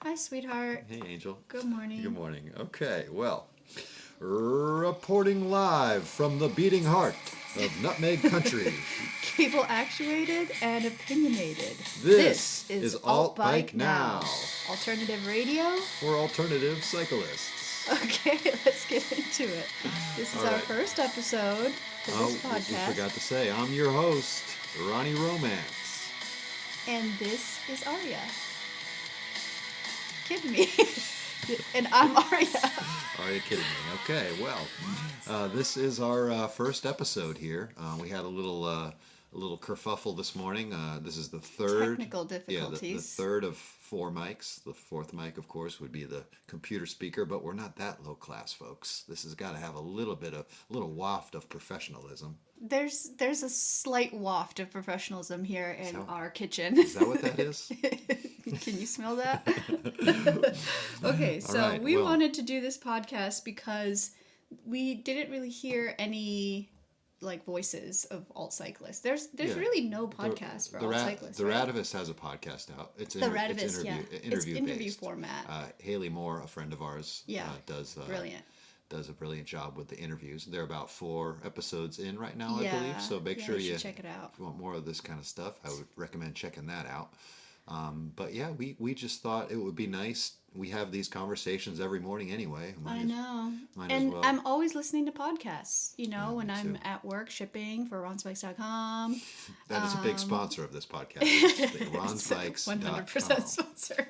Hi, sweetheart. Hey, Angel. Good morning. Good morning. Okay, well, reporting live from the beating heart of Nutmeg Country. Cable actuated and opinionated. This is Alt Bike Now. Alternative radio. For alternative cyclists. Okay, let's get into it. This is All our right. first episode for this We podcast. forgot to say, I'm your host, Ronnie Romance. And this is Arya. Kidding me. And I'm Arya. Are you kidding me? Okay, well, this is our first episode here. We had a little kerfuffle this morning. This is the third. Technical Yeah, the difficulties. third of four mics. The fourth mic, of course, would be the computer speaker, but we're not that low class, folks. This has got to have a little waft of professionalism. There's a slight waft of professionalism here in our kitchen. Is that what that is? Can you smell that? Okay, so right, we well. wanted to do this podcast because we didn't really hear any voices of alt cyclists. There's Yeah. really no podcast for alt cyclists. The right? Radivist has a podcast out. It's The it's Radivist, yeah. It's interview based. format. Haley Moore, a friend of ours, Yeah. does Brilliant. does a brilliant job with the interviews. They're about 4 episodes in right now, I Yeah. believe. So make Yeah, sure you you should check it out. If you want more of this kind of stuff, I would recommend checking that out. But yeah, we just thought it would be nice. We have these conversations every morning anyway. I know. might as And well. I'm always listening to podcasts, when me I'm too. at work shipping for ronsbikes.com. That is a big sponsor of this podcast. Ron's Bikes. 100% sponsor.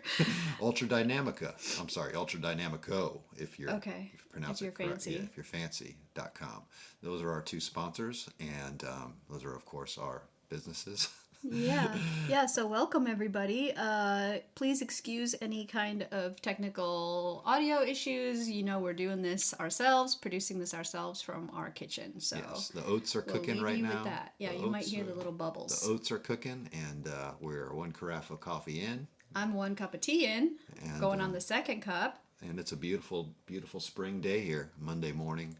Ultra Dynamica. I'm sorry, Ultra Dynamico, if you're Okay. if you pronounce If it you're correct. fancy. Yeah, if you're fancy.com. Those are our 2 sponsors, and those are, of course, our businesses. Yeah. So welcome everybody. Please excuse any kind of technical audio issues. We're doing this ourselves, producing this ourselves from our kitchen. So Yes, the oats are we'll cooking leave right you now. with that. Yeah, The you might oats hear are- the little bubbles. The oats are cooking, and we're 1 carafe of coffee in, I'm 1 cup of tea in, And, going on the 2nd cup. and it's a beautiful, beautiful spring day here, Monday morning.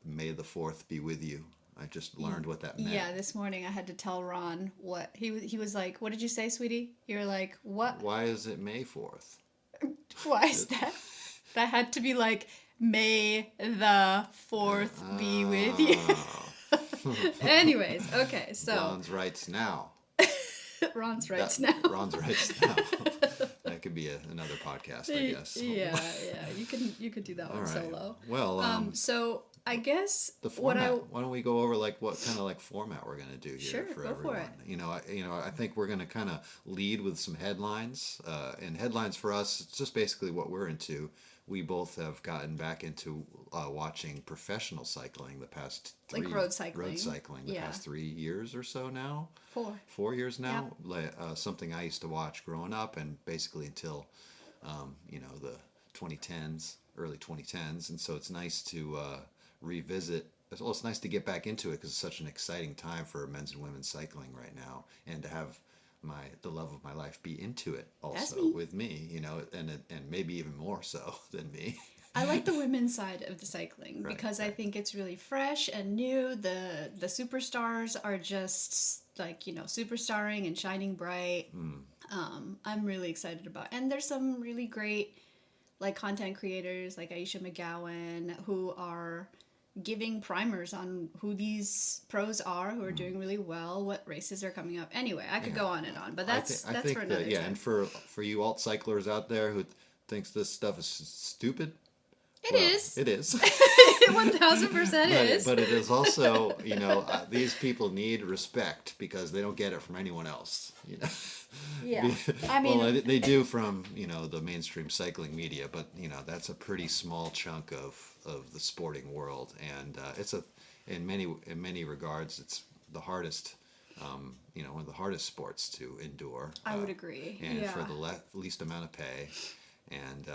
May the 4th be with you. I just learned what that meant. Yeah, this morning I had to tell Ron what he was like. What did you say, sweetie? You're like, what? Why is it May 4th? Why is that? That had to be like, May the 4th be with you. Anyways, okay, so Ron's Rights Now. Ron's right now. Ron's Rights Now. That could be another podcast, I guess. Yeah, you could do that All one right. solo. Well, So I guess the what format. Why don't we go over what kind of format we're going to do here Sure, for go for everyone? it. I think we're going to kind of lead with some headlines. And headlines for us, it's just basically what we're into. We both have gotten back into watching professional cycling the past road cycling. the Yeah. past 3 years or so now. 4. 4 years now. Something I used to watch growing up, and basically until the 2010s, early 2010s, and so it's nice to revisit. Well, it's nice to get back into it because it's such an exciting time for men's and women's cycling right now, and to have the love of my life be into it also me. with me, and maybe even more so than me. I like the women's side of the cycling Right, because I think it's really fresh and new. The superstars are just superstarring and shining bright. I'm really excited about, and there's some really great content creators like Aisha McGowan who are giving primers on who these pros are who are doing really well, what races are coming up. Anyway, I could go on and on, but that's I think for another yeah, time. and for you alt cyclers out there who thinks this stuff is stupid, It is. It is. 1000% is. But it is also, these people need respect because they don't get it from anyone else. Yeah. I mean, well, they do from the mainstream cycling media, but that's a pretty small chunk of the sporting world, and it's in many regards it's the hardest. One of the hardest sports to endure. I would agree. And yeah. for the least amount of pay. And,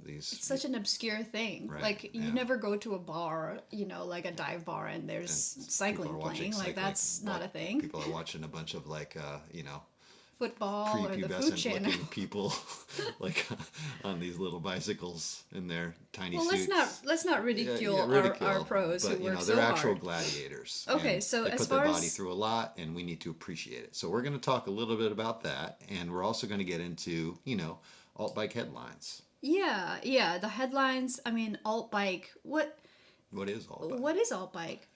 these... It's such an obscure thing. Right, You never go to a bar, like a dive bar, and there's cycling people are watching playing. cycling, That's not a thing. People are watching a bunch of, football or the food prepubescent channel. looking people like on these little bicycles in their tiny Well, suits. let's not ridicule, our pros but, who work they're so actual hard. gladiators. Okay, and so they as put far their body as through a lot, and we need to appreciate it. So we're going to talk a little bit about that, and we're also going to get into alt bike headlines. yeah, the headlines. I mean, alt bike. What is alt bike? What is alt bike?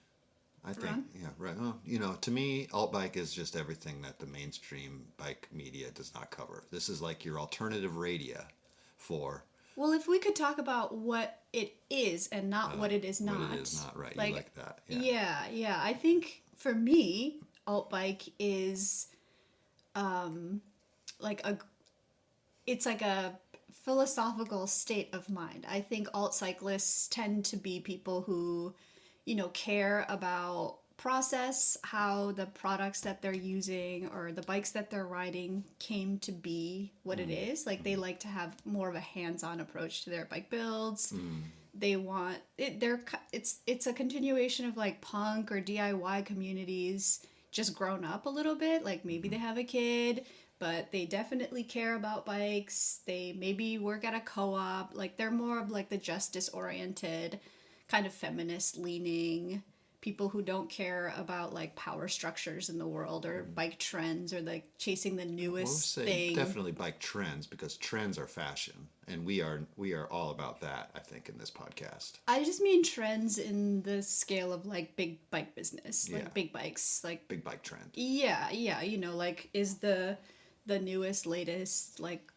I think, Ron? yeah, right. Well, to me, alt bike is just everything that the mainstream bike media does not cover. This is like your alternative radio for. Well, if we could talk about what it is and not what it is not. What it is not, right. Like, you like that. Yeah. Yeah. I think for me, alt bike is it's like a philosophical state of mind. I think alt cyclists tend to be people who, care about process, how the products that they're using or the bikes that they're riding came to be what it is. Like they like to have more of a hands-on approach to their bike builds. They want it. It's a continuation of like punk or DIY communities just grown up a little bit. Like maybe they have a kid, but they definitely care about bikes. They maybe work at a co-op. Like they're more of like the justice-oriented, kind of feminist-leaning people who don't care about like power structures in the world or bike trends or like chasing the newest thing. Definitely bike trends, because trends are fashion, and we are all about that, I think, in this podcast. I just mean trends in the scale of like big bike business, like big bikes, like big bike trend. Yeah, like is the newest, latest, like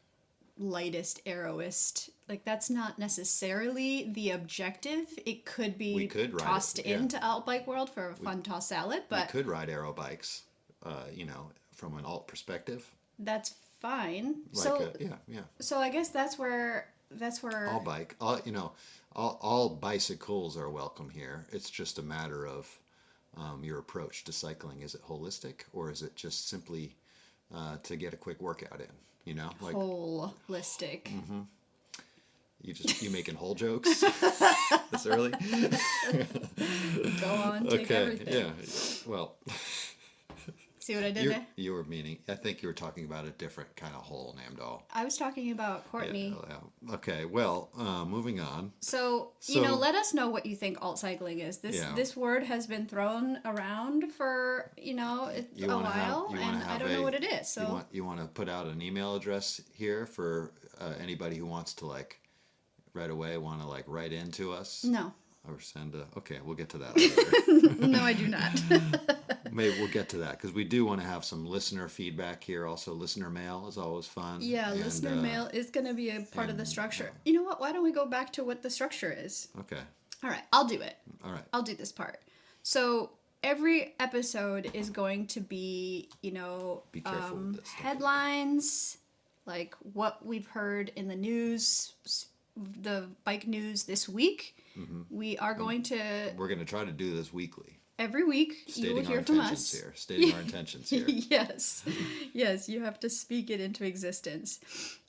lightest, arrowist, like that's not necessarily the objective. It could be tossed into alt bike world for a fun toss salad, but we could ride aero bikes, from an alt perspective. That's fine. Yeah. So I guess that's where all bicycles are welcome here. It's just a matter of your approach to cycling. Is it holistic, or is it just simply to get a quick workout in? Like holistic. Mm-hmm. You making whole jokes this early? Go on, take everything. Yeah. Well, see what I did there? You were meaning. I think you were talking about a different kind of hole named all. I was talking about Courtney. Yeah. Okay. Well, moving on. So let us know what you think alt cycling is. This word has been thrown around for a while, and I don't know what it is. So you want to put out an email address here for anybody who wants to right away write into us. No. Or send okay, we'll get to that later. No, I do not. Maybe we'll get to that, because we do want to have some listener feedback here. Also, listener mail is always fun. Yeah, listener mail is going to be a part of the structure. You know what? Why don't we go back to what the structure is? Okay. All right, I'll do it. All right. I'll do this part. So every episode is going to be, be careful with this. Headlines, like what we've heard in the news, the bike news this week. Mm-hmm. We're going to try to do this weekly. Every week you will hear from us. Stating our intentions here. Yes, you have to speak it into existence.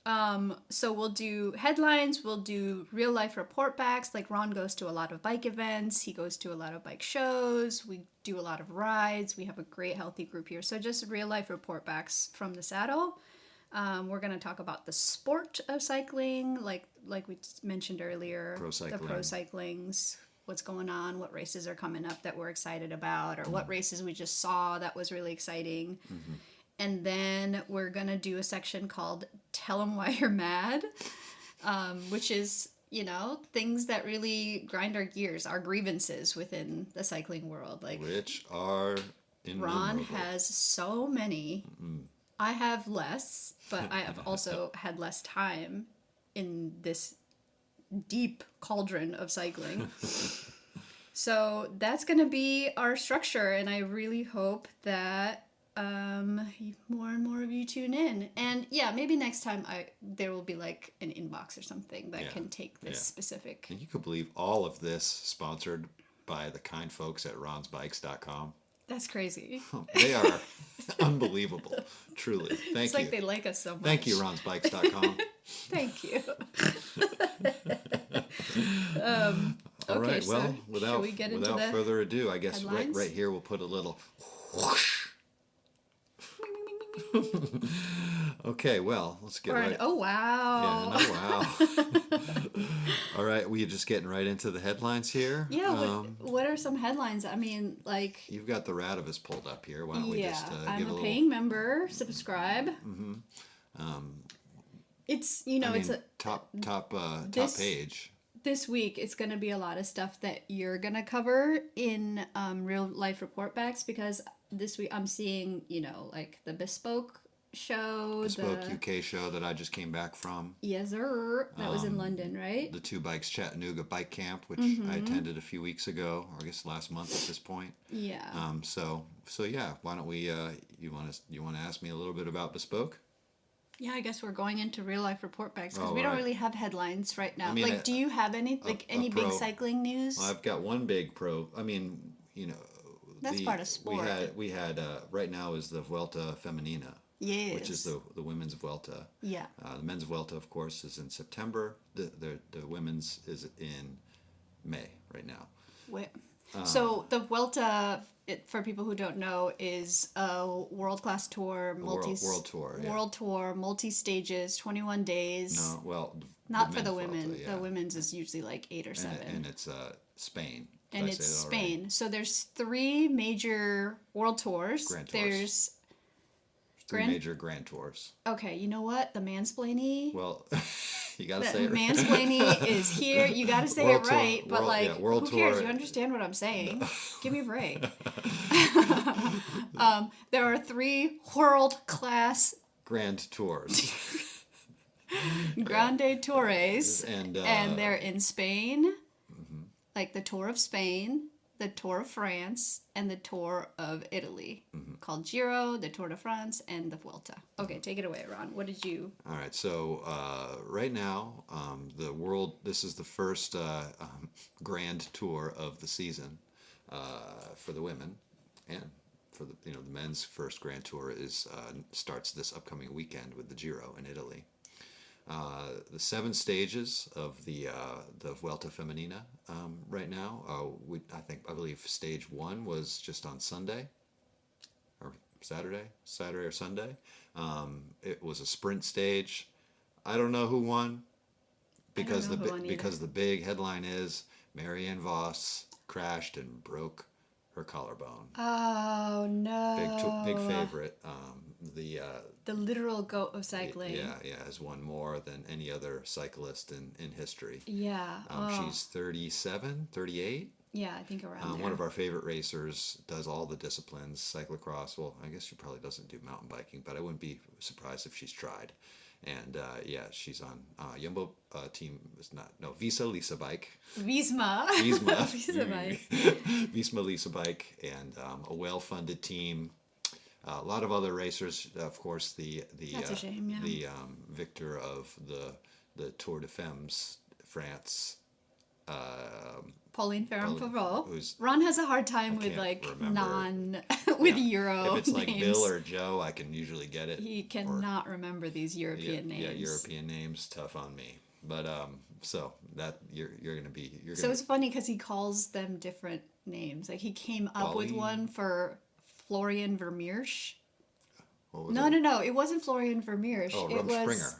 So we'll do headlines, we'll do real life report backs. Like Ron goes to a lot of bike events, he goes to a lot of bike shows, we do a lot of rides, we have a great healthy group here. So just real life report backs from the saddle. We're going to talk about the sport of cycling, like we mentioned earlier, the pro cyclings, what's going on, what races are coming up that we're excited about, or what races we just saw that was really exciting. Mm-hmm. And then we're going to do a section called Tell 'em Why You're Mad, which is, things that really grind our gears, our grievances within the cycling world. Which are innumerable. Ron has so many. Mm-hmm. I have less, but I have also had less time in this deep cauldron of cycling. So that's going to be our structure, and I really hope that more and more of you tune in. And maybe next time there will be like an inbox or something that can take this specific. And you could believe all of this sponsored by the kind folks at ronsbikes.com. That's crazy. They are unbelievable, truly. Thank you. It's like they like us so much. Thank you, ronsbikes.com. Thank you. All right, well, so without further ado, I guess right here we'll put a little whoosh. Okay, well, let's get Or an right. oh Yeah, wow. no, wow. All right, we just getting right into the headlines here. Yeah, what are some headlines? I mean, like, You've got the Radivus pulled up here. Why don't we yeah, just I'm give a a little? paying member. Subscribe. It's I it's mean, a top this page. this week it's going to be a lot of stuff that you're going to cover in real life report backs because this week I'm seeing, like the Bespoke show, Bespoke the UK show that I just came back from. yes sir, that was in London, right? The Two Bikes Chattanooga Bike Camp, which I Mm-hmm. attended a few weeks ago, or I guess last month at this point. Yeah. So yeah, why don't we? You want to ask me a little bit about Bespoke? Yeah, I guess we're going into real life report backs because Oh, we don't right. really have headlines right now. I mean, Like, do you have any a big pro. cycling news? Well, I've got one big pro. I mean, That's part of we sport. had right now is the Vuelta Femenina, which is Yes. the women's Vuelta. Yeah. The men's Vuelta, of course, is in September. The women's is in May right now. Wait. So the Vuelta, for people who don't know, is a world-class tour, World tour. Yeah. world tour, multi-stages, 21 days. No, well, Not for men's the women. Vuelta, yeah. The women's is usually like 8 or 7. And it's Spain. Did And I it's say that already? Spain. So there's 3 major world tours. Grand tours. There's Three major grand tours. okay, you know what? The mansplaining. Well, you got to The say it right. mansplaining is here. You got to say World it tour- right, but world- like, yeah, world who cares? tour- You understand what I'm saying? Give me a break. There are 3 world-class Grand tours. Grande Tours, And, they're in Spain, like the Tour of Spain, the Tour of France, and the Tour of Italy, called Giro, the Tour de France, and the Vuelta. Okay, take it away, Ron. What did you? All right, so right now, this is the first grand tour of the season for the women, and for the men's first grand tour starts this upcoming weekend with the Giro in Italy. The 7 stages of the Vuelta Femenina right now. I believe stage 1 was just on Sunday, or Saturday or Sunday. It was a sprint stage. I don't know who won because know who won either. the big headline is Marianne Vos crashed and broke her collarbone. Oh no! Big favorite. The literal goat of cycling. Yeah, has won more than any other cyclist in history. Yeah. She's 37, 38. Yeah, I think around there. One of our favorite racers, does all the disciplines, cyclocross. Well, I guess she probably doesn't do mountain biking, but I wouldn't be surprised if she's tried. And she's on Jumbo team. Visa Lisa Bike. Visma. Visma. Bike. Visma Lisa Bike, and a well-funded team. A lot of other racers, of course. That's a shame, yeah. The victor of the Tour de Femmes, France. Pauline Ferrand-Favreau. Who's Ron has a hard time with can't like remember. with Euro If it's like names. Bill or Joe, I can usually get it. He cannot remember these European names. Yeah, European names, tough on me. But so that you're gonna be. So it's funny because he calls them different names. Like he came up with Pauline? one for Florian Vermeersch. What was No, it? no, it wasn't Florian Vermeersch. Oh, it was. Rumspringa.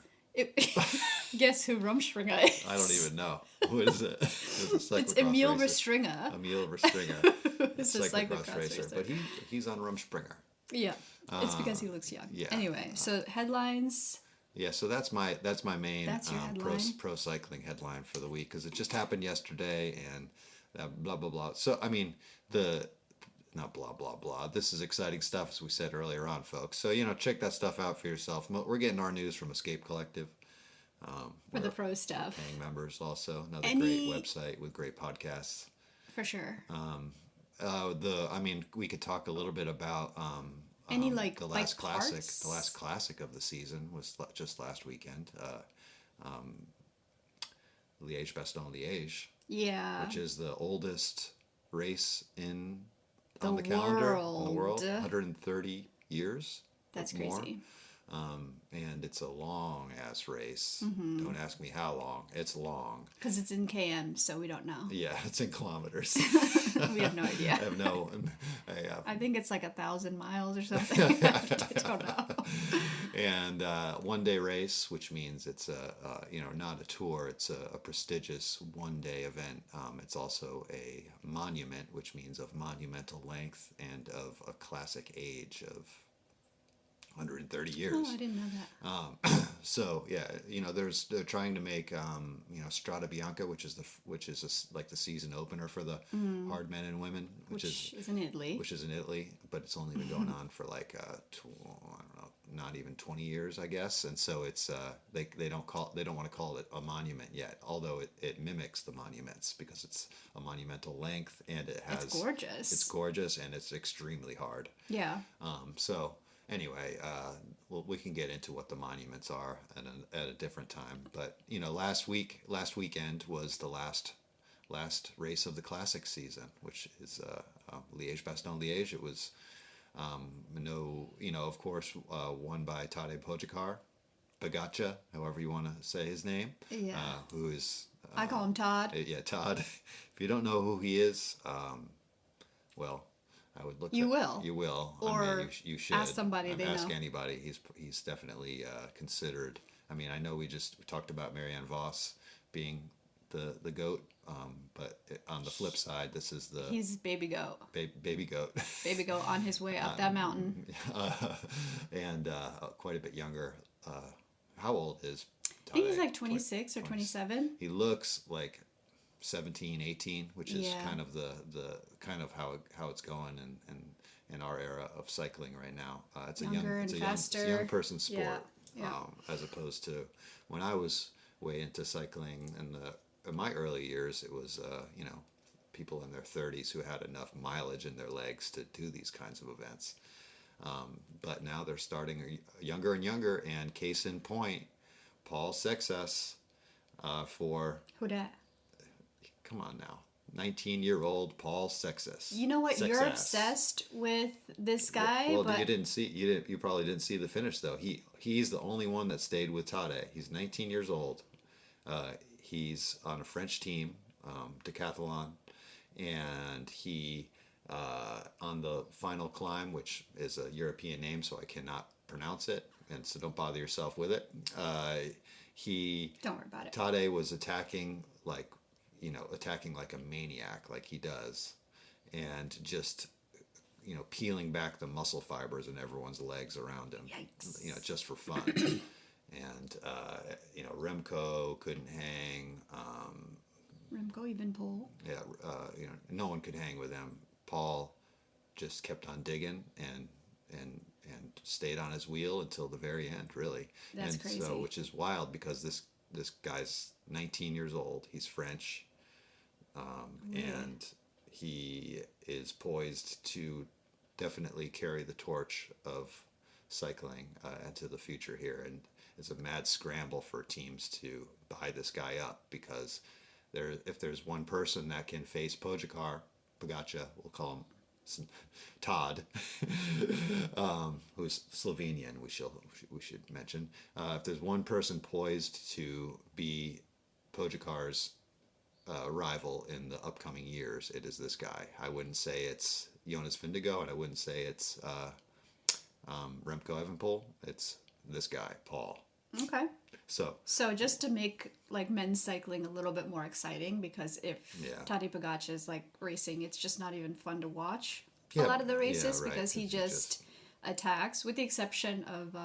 Guess who Rumspringa is? I don't even know. What is it? It's Emil Restringa. Emil Restringa. It's a cyclocross racer. But he's on Rumspringa. Yeah, it's because he looks young. yeah. Anyway, so headlines. Yeah, so that's my main That's your headline? pro cycling headline for the week because it just happened yesterday and blah blah blah. So I mean not blah blah blah. This is exciting stuff, as we said earlier on, folks. So check that stuff out for yourself. We're getting our news from Escape Collective. For the pro stuff. Paying members also another great website with great podcasts. For sure. We could talk a little bit about Any the last classic. parts? The last classic of the season was just last weekend. Liège-Bastogne-Liège. Yeah. Which is the oldest race on The the calendar in the world. world. 130 years. That's more. crazy. And it's a long ass race. Mm-hmm. Don't ask me how long. It's long. Because it's in km, so we don't know. Yeah, it's in kilometers. We have no idea. I have no. I think it's like 1,000 miles or something. I don't know. And 1 day race, which means it's not a tour. It's a prestigious 1 day event. It's also a monument, which means of monumental length and of a classic age of 130 years. Oh, I didn't know that. So yeah, they're trying to make Strada Bianca, which is like the season opener for the hard men and women, which is in Italy. Which is in Italy, but it's only been going on for like I don't know, not even 20 years, I guess. And so it's they don't want to call it a monument yet, although it mimics the monuments because it's a monumental length and it's gorgeous. It's gorgeous and it's extremely hard. Yeah. So. Anyway, we can get into what the monuments are at a different time. But last weekend was the last race of the classic season, which is Liège-Bastogne-Liège. It was of course, won by Tadej Pogačar, however you want to say his name. Yeah. Who is? I call him Todd. Yeah, Todd. If you don't know who he is, well. I would look. You will. You will. Or I mean, you should ask somebody. Ask anybody. He's definitely considered. I mean, I know we talked about Marianne Vos being the goat, but on the flip side, this is he's baby goat. Baby goat. Baby goat on his way up that mountain. And quite a bit younger. How old is? I think he's like 26 or 27. He looks like 17, 18, which is kind of the kind of how it's going in our era of cycling right now. It's a young person sport, as opposed to when I was way into cycling in my early years. It was people in their 30s who had enough mileage in their legs to do these kinds of events. But now they're starting younger and younger, and case in point, Paul Sexas for who dat? Come on now. 19-year-old Paul Sexas. You know what? You're obsessed with this guy. Well, but you probably didn't see the finish though. He's the only one that stayed with Tadej. He's 19 years old. He's on a French team, decathlon, and he on the final climb, which is a European name, so I cannot pronounce it, and so don't bother yourself with it. Don't worry about it. Tadej was attacking like a maniac, like he does, and just peeling back the muscle fibers in everyone's legs around him. Yikes. Just for fun. And Remco couldn't hang. Remco even Paul. Yeah, no one could hang with him. Paul just kept on digging and stayed on his wheel until the very end, really. That's crazy. So, which is wild because this guy's 19 years old. He's French. And he is poised to definitely carry the torch of cycling into the future here. And it's a mad scramble for teams to buy this guy up because if there's one person that can face Pogačar, we'll call him Todd, who's Slovenian, we should mention. If there's one person poised to be Pogačar's rival in the upcoming years, it is this guy. I wouldn't say it's Jonas Vingegaard, and I wouldn't say it's Remco Evenepoel. It's this guy, Paul. Okay. So just to make like men's cycling a little bit more exciting, because if Tadej Pogačar is like racing, it's just not even fun to watch a lot of the races because he just attacks, with the exception of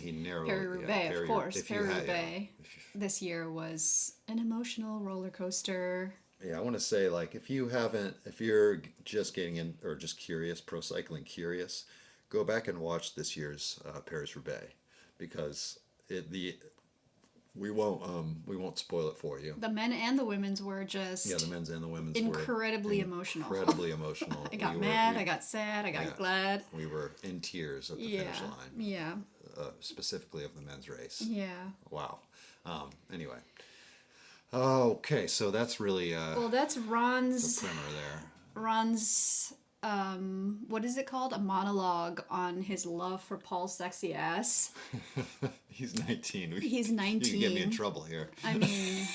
he narrowly Paris-Roubaix, of course. Paris-Roubaix this year was an emotional roller coaster. Yeah, I want to say, like, if you're just getting in or just curious, pro cycling curious, go back and watch this year's Paris-Roubaix, because we won't spoil it for you. The men and the women's were just the men's and the women's incredibly emotional. Incredibly emotional. I got mad, I got sad, I got glad. We were in tears at the finish line. Yeah. Specifically of the men's race. Yeah. Wow. Anyway. Okay, so that's really well, that's Ron's the primer there. Ron's what is it called? A monologue on his love for Paul's sexy ass. He's 19. He's You can get me in 19. trouble here. I mean,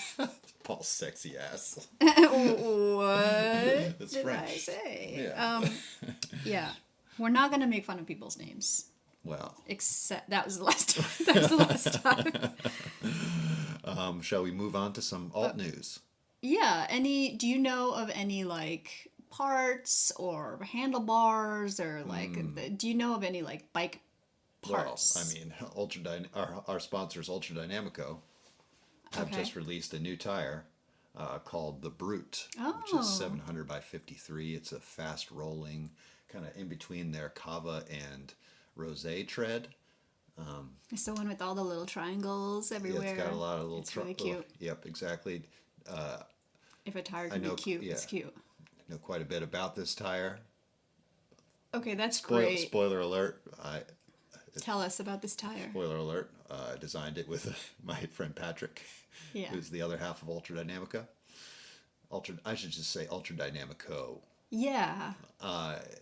Paul's sexy ass. what It's did I French. say? Yeah. Yeah. We're not going to make fun of people's names. Well, Except that was the last time. That was the last time. shall we move on to some alt news? Yeah. Do you know of any like parts or handlebars or like, do you know of any like bike parts? Well, I mean, our sponsors, Ultra Dynamico, have Okay. just released a new tire called the Brute, which Oh. is 700 by 53. It's a fast rolling, kind of in between their Cava and Rosé tread. It's the one with all the little triangles Yeah, everywhere. it's got a lot of little. It's really cute. Yep, exactly. If a tire can be cute, it's yeah. cute. Know quite a bit about this tire. Okay, that's great. Spoiler alert! Tell us about this tire. Spoiler alert! I designed it with my friend Patrick, Yeah. who's the other half of Ultra Dynamica. I should just say Ultra Dynamico. Yeah.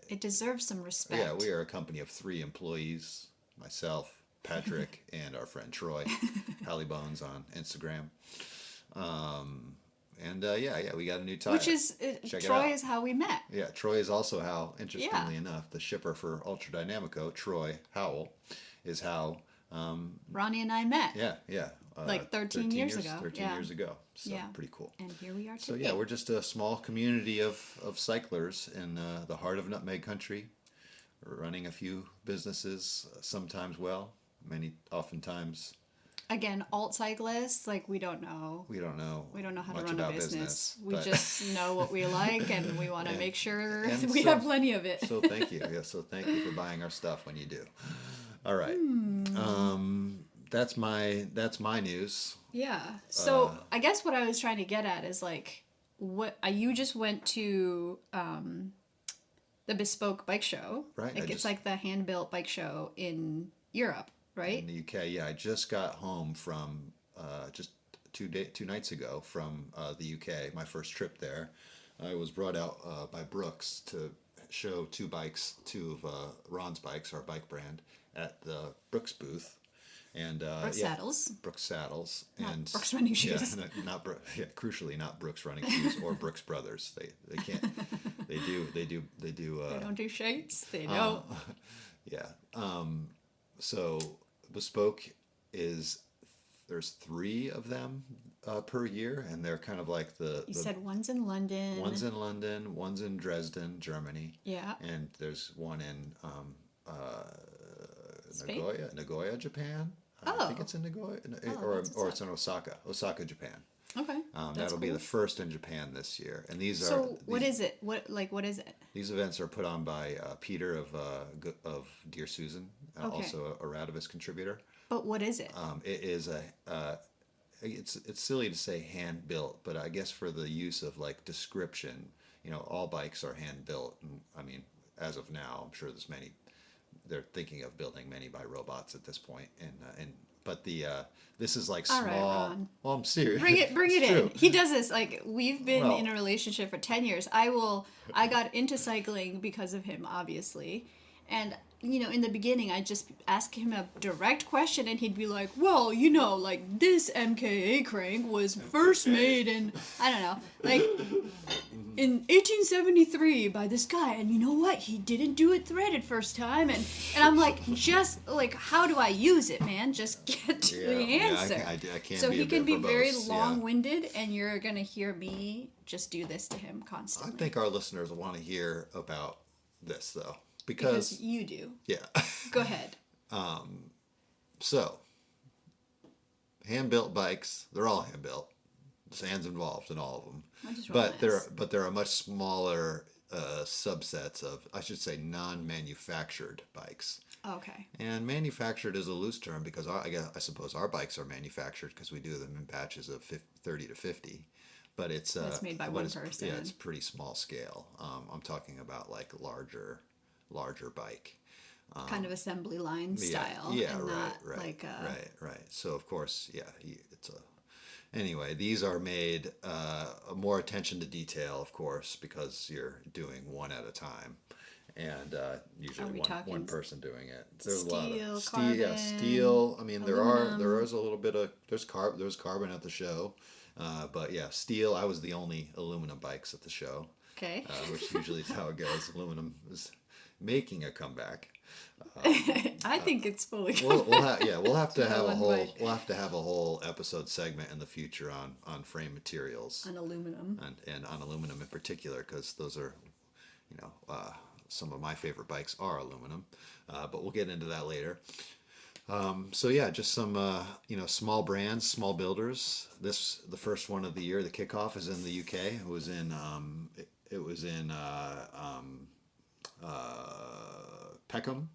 It deserves some respect. Yeah, we are a company of 3 employees: myself, Patrick, and our friend Troy, Hallie Bones on Instagram. Yeah, we got a new tire. Which is Check it Troy out. is how we met. Yeah, Troy is also how, interestingly enough, the shipper for Ultra Dynamico, Troy Howell, is how. Ronnie and I met. Yeah. Like 13 years ago. 13 Yeah. years ago. So Yeah. pretty cool. And here we are So today. yeah, we're just a small community of cyclers in the heart of Nutmeg Country. We're running a few businesses, sometimes oftentimes Again, alt cyclists, like we don't know. we don't know. We don't know how to much run a about business. We but- just know what we like and we want to make sure and we so- have plenty of it. So thank you. Yeah, so thank you for buying our stuff when you do. All right. That's my news. Yeah. So I guess what I was trying to get at is like, what you just went to the Bespoke Bike Show, Right, Like it's like the hand built bike show in Europe, right? In the UK, yeah, I just got home from just 2 nights ago from the UK. My first trip there. I was brought out by Brooks to show 2 of Ron's bikes, our bike brand, at the Brooks booth. And Brooks saddles. Brooks saddles, Not and Brooks running shoes. Yeah, crucially not Brooks running shoes or Brooks Brothers. They can't. They do. They don't do shapes. They don't. Yeah. So Bespoke there's 3 of them per year, and they're kind of like You said one's in London. one's in London, one's in Dresden, Germany, Yeah. and there's one in Spain? Nagoya, Japan. I Oh. think it's in Nagoya, that's or it's in Osaka, Japan. Okay. That's That'll be cool. the first in Japan this year, and these So what is it? What is it? These events are put on by Peter of Dear Susan, Okay. also a Radivus contributor. But what is it? It is it's silly to say hand built, but I guess for the use of like description, all bikes are hand built. And, I mean, as of now, I'm sure there's many. They're thinking of building many by robots at this point, but this is like All small. right, Ron. Well, I'm serious. Bring it It's in. true. He does this like we've been Well- in a relationship for 10 years. I got into cycling because of him, obviously. And in the beginning I just asked him a direct question and he'd be like, "Well, like this MKA crank was first made in I don't know, like in 1873 by this guy, and you know what? He didn't do it threaded first time." And I'm like, "Just like how do I use it, man? Just get to the answer." I can't So be he a can bit be very verbose, yeah. long-winded, and you're gonna hear me just do this to him I constantly. think our listeners will want to hear about this though, because because you do. yeah. Go ahead. So, hand-built bikes, they're all hand-built. There's hands involved in all of them. I just roll my eyes. But there are much smaller subsets of, I should say, non-manufactured bikes. Okay. And manufactured is a loose term because I suppose our bikes are manufactured because we do them in batches of 30 to 50. But it's That's made by but one it's- person. Yeah, it's pretty small scale. I'm talking about like larger bike. Kind of assembly line style. Yeah, and right, not right, like right. So of course, yeah, Anyway, these are made more attention to detail, of course, because you're doing one at a time, and Are usually we one talking person doing it. There's a lot of steel, steel. Yeah, carbon, steel. I mean, there aluminum? is a little bit of there's carbon at the show, but yeah, steel. I was the only aluminum bikes at the show, Okay. which usually is how it goes. Aluminum is making a comeback. I think it's fully We'll have to have a one whole bike. episode segment in the future on frame materials On aluminum. and on aluminum in particular, because those are, some of my favorite bikes are aluminum, but we'll get into that later. So yeah, just some small brands, small builders. The first one of the year, the kickoff is in the UK. Peckham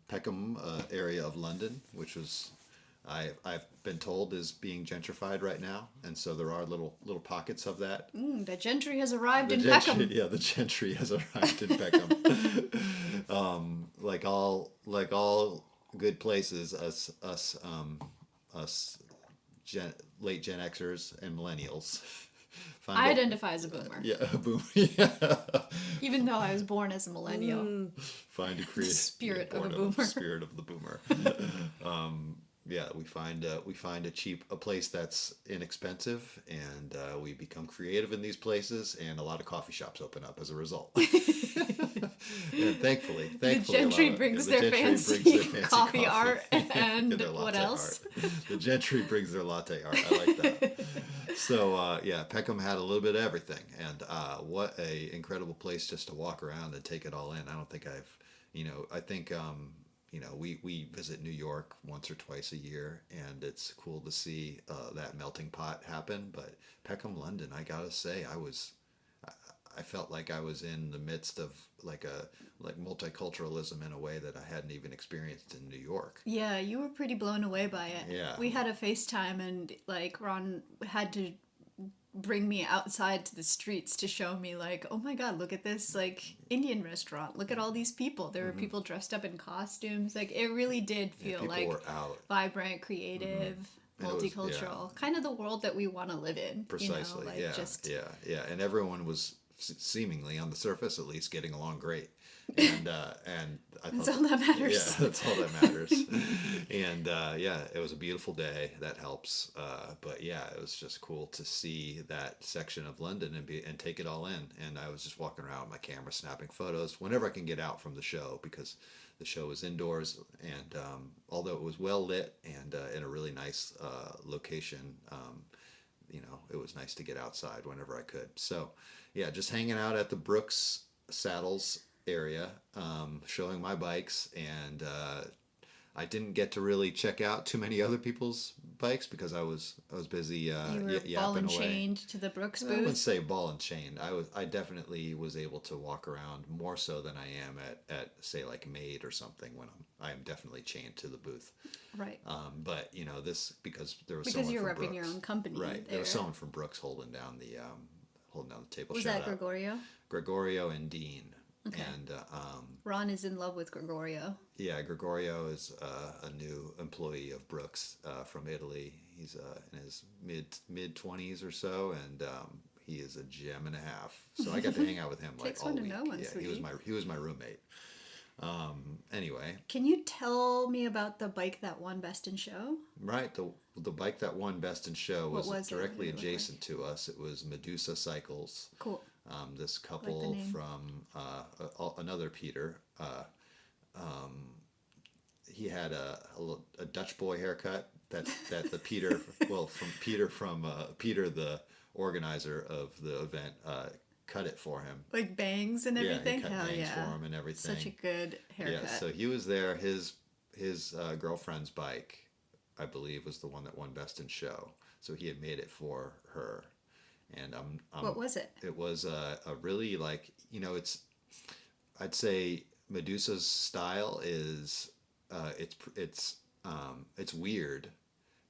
area of London, which was I've been told is being gentrified right now, and so there are little pockets of that. The gentry has arrived in Peckham. Yeah, the gentry has arrived in Peckham. Like all good places, us late Gen Xers and millennials I identify as a boomer. yeah, boom. Yeah. Even though I was born as a millennial. Find a create Spirit of born a boomer. Spirit of the boomer. Yeah, we find a place that's inexpensive, and we become creative in these places, and a lot of coffee shops open up as a result. And thankfully, The gentry brings their fancy coffee art and their what latte else? art. The gentry brings their latte art. I like that. So yeah, Peckham had a little bit of everything, and what a incredible place just to walk around and take it all in. I don't think I think we visit New York once or twice a year, and it's cool to see that melting pot happen. But Peckham, London, I gotta say, I felt like I was in the midst of like multiculturalism in a way that I hadn't even experienced in New York. Yeah, you were pretty blown away by it. Yeah. We had a FaceTime and like Ron had to bring me outside to the streets to show me like, oh my god, look at this like Indian restaurant. Look at all these people. There were people dressed up in costumes. Like it really did feel people like were out. vibrant, creative, And it was- multicultural, kind of the world that we want to live in. Precisely. Like yeah. just Yeah. And everyone was seemingly, on the surface at least, getting along great. And I that's thought, all that matters. yeah, that's all that matters. And yeah, it was a beautiful day. That helps. But yeah, it was just cool to see that section of London and take it all in. And I was just walking around with my camera, snapping photos whenever I can get out from the show, because the show was indoors. And although it was well lit and in a really nice location, it was nice to get outside whenever I could. So yeah, just hanging out at the Brooks Saddles area, showing my bikes, and I didn't get to really check out too many other people's bikes because I was busy You were yapping ball and away. chained to the Brooks I wouldn't booth. say ball and chained. I definitely was able to walk around more so than I am at say like Maid or something, when I am definitely chained to the booth. Right. But this because there was Because someone you're from repping your Brooks. own company. Right. There There was someone from Brooks holding down the table. Was Shout that out. Gregorio? Gregorio and Dean. Okay. And Ron is in love with Gregorio. yeah, Gregorio is a new employee of Brooks from Italy. He's in his mid 20s or so, and he is a gem and a half. So I got to hang out with him like Takes all one to week. know one, Yeah, sweetie. he was my roommate. Anyway, Can you tell me about the bike that won Best in Show? right, the bike that won Best in Show What was was it? What directly did it look adjacent to us. It was Medusa Cycles. Cool. This couple name. from another Peter. He had a Dutch boy haircut that the Peter from Peter, the organizer of the event, cut it for him. Like bangs and everything? Yeah, he cut Hell bangs yeah. for him and everything. Such a good haircut. Yeah, so he was there. His girlfriend's bike, I believe, was the one that won Best in Show. So he had made it for her, and What was it? it was a really I'd say Medusa's style is it's weird,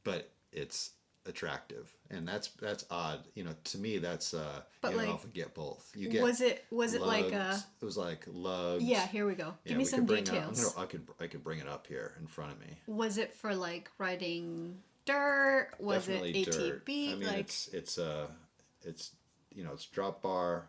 but it's attractive, and that's odd. To me, that's But you don't like, often get both. You get was it like lugs. It was like lugs. Yeah, here we go. Yeah, Give me we some could bring details. I could bring it up here in front of me. Was it for like riding dirt? Was it Definitely dirt. ATB? I mean, Like, it's it's drop bar,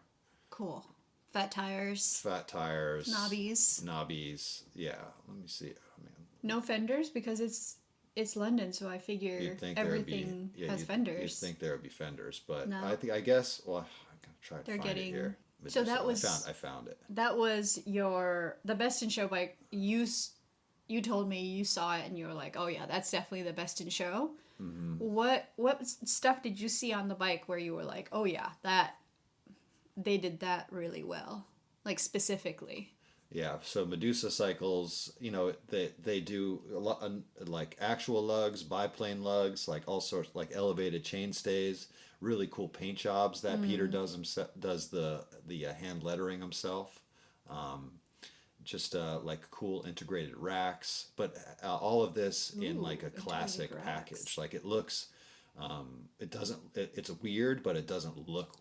cool. Fat tires, fat tires, knobbies. knobbies. Yeah, let me see. I mean, No fenders because it's London, so I figure you'd think there would be, everything yeah, has you'd fenders. think there would be fenders, but No, I guess, well, I'm gonna try to they're find it getting. here. So Medusa. that was I found it. that was the best in show bike. You told me you saw it and you were like, oh yeah, that's definitely the best in show. Mm-hmm. What stuff did you see on the bike where you were like, oh yeah, that they did that really well, like specifically? Yeah, so Medusa cycles, they do a lot like actual lugs, biplane lugs, like all sorts, like elevated chain stays, really cool paint jobs that Peter does himself, does the hand lettering himself. Um, just like cool integrated racks, but all of this in Ooh, like a integrated classic racks. package. Like it looks, it doesn't, it's weird, but it doesn't look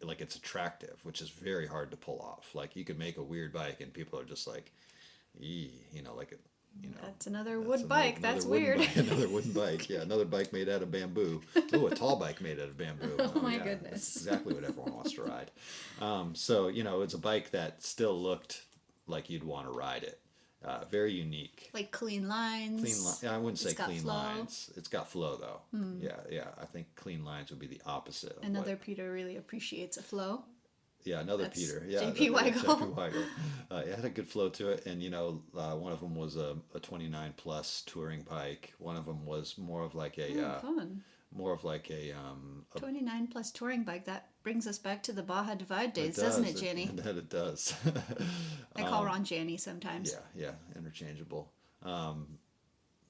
like it's attractive, which is very hard to pull off. Like you could make a weird bike and people are just like, "Ee," like it, That's another that's wood bike. another That's wooden weird. bike, another wooden bike. Yeah, another bike made out of bamboo. Oh, a tall bike made out of bamboo. Oh my yeah, goodness. that's exactly what everyone wants to ride. So it's a bike that still looked like you'd want to ride it. Very unique. Like clean lines. I wouldn't say It's got clean flow. lines. It's got flow though. Yeah. I think clean lines would be the opposite. Of Another Peter really appreciates a flow. Yeah, another That's Peter. Yeah, JP Weigel. JP Weigel. It had a good flow to it, and one of them was a 29 plus touring bike. One of them was more of like Fun. more of like a 29 plus touring bike. That brings us back to the Baja Divide days, it doesn't does, it, Janny? It does. I call Ron Janny sometimes. Yeah, interchangeable.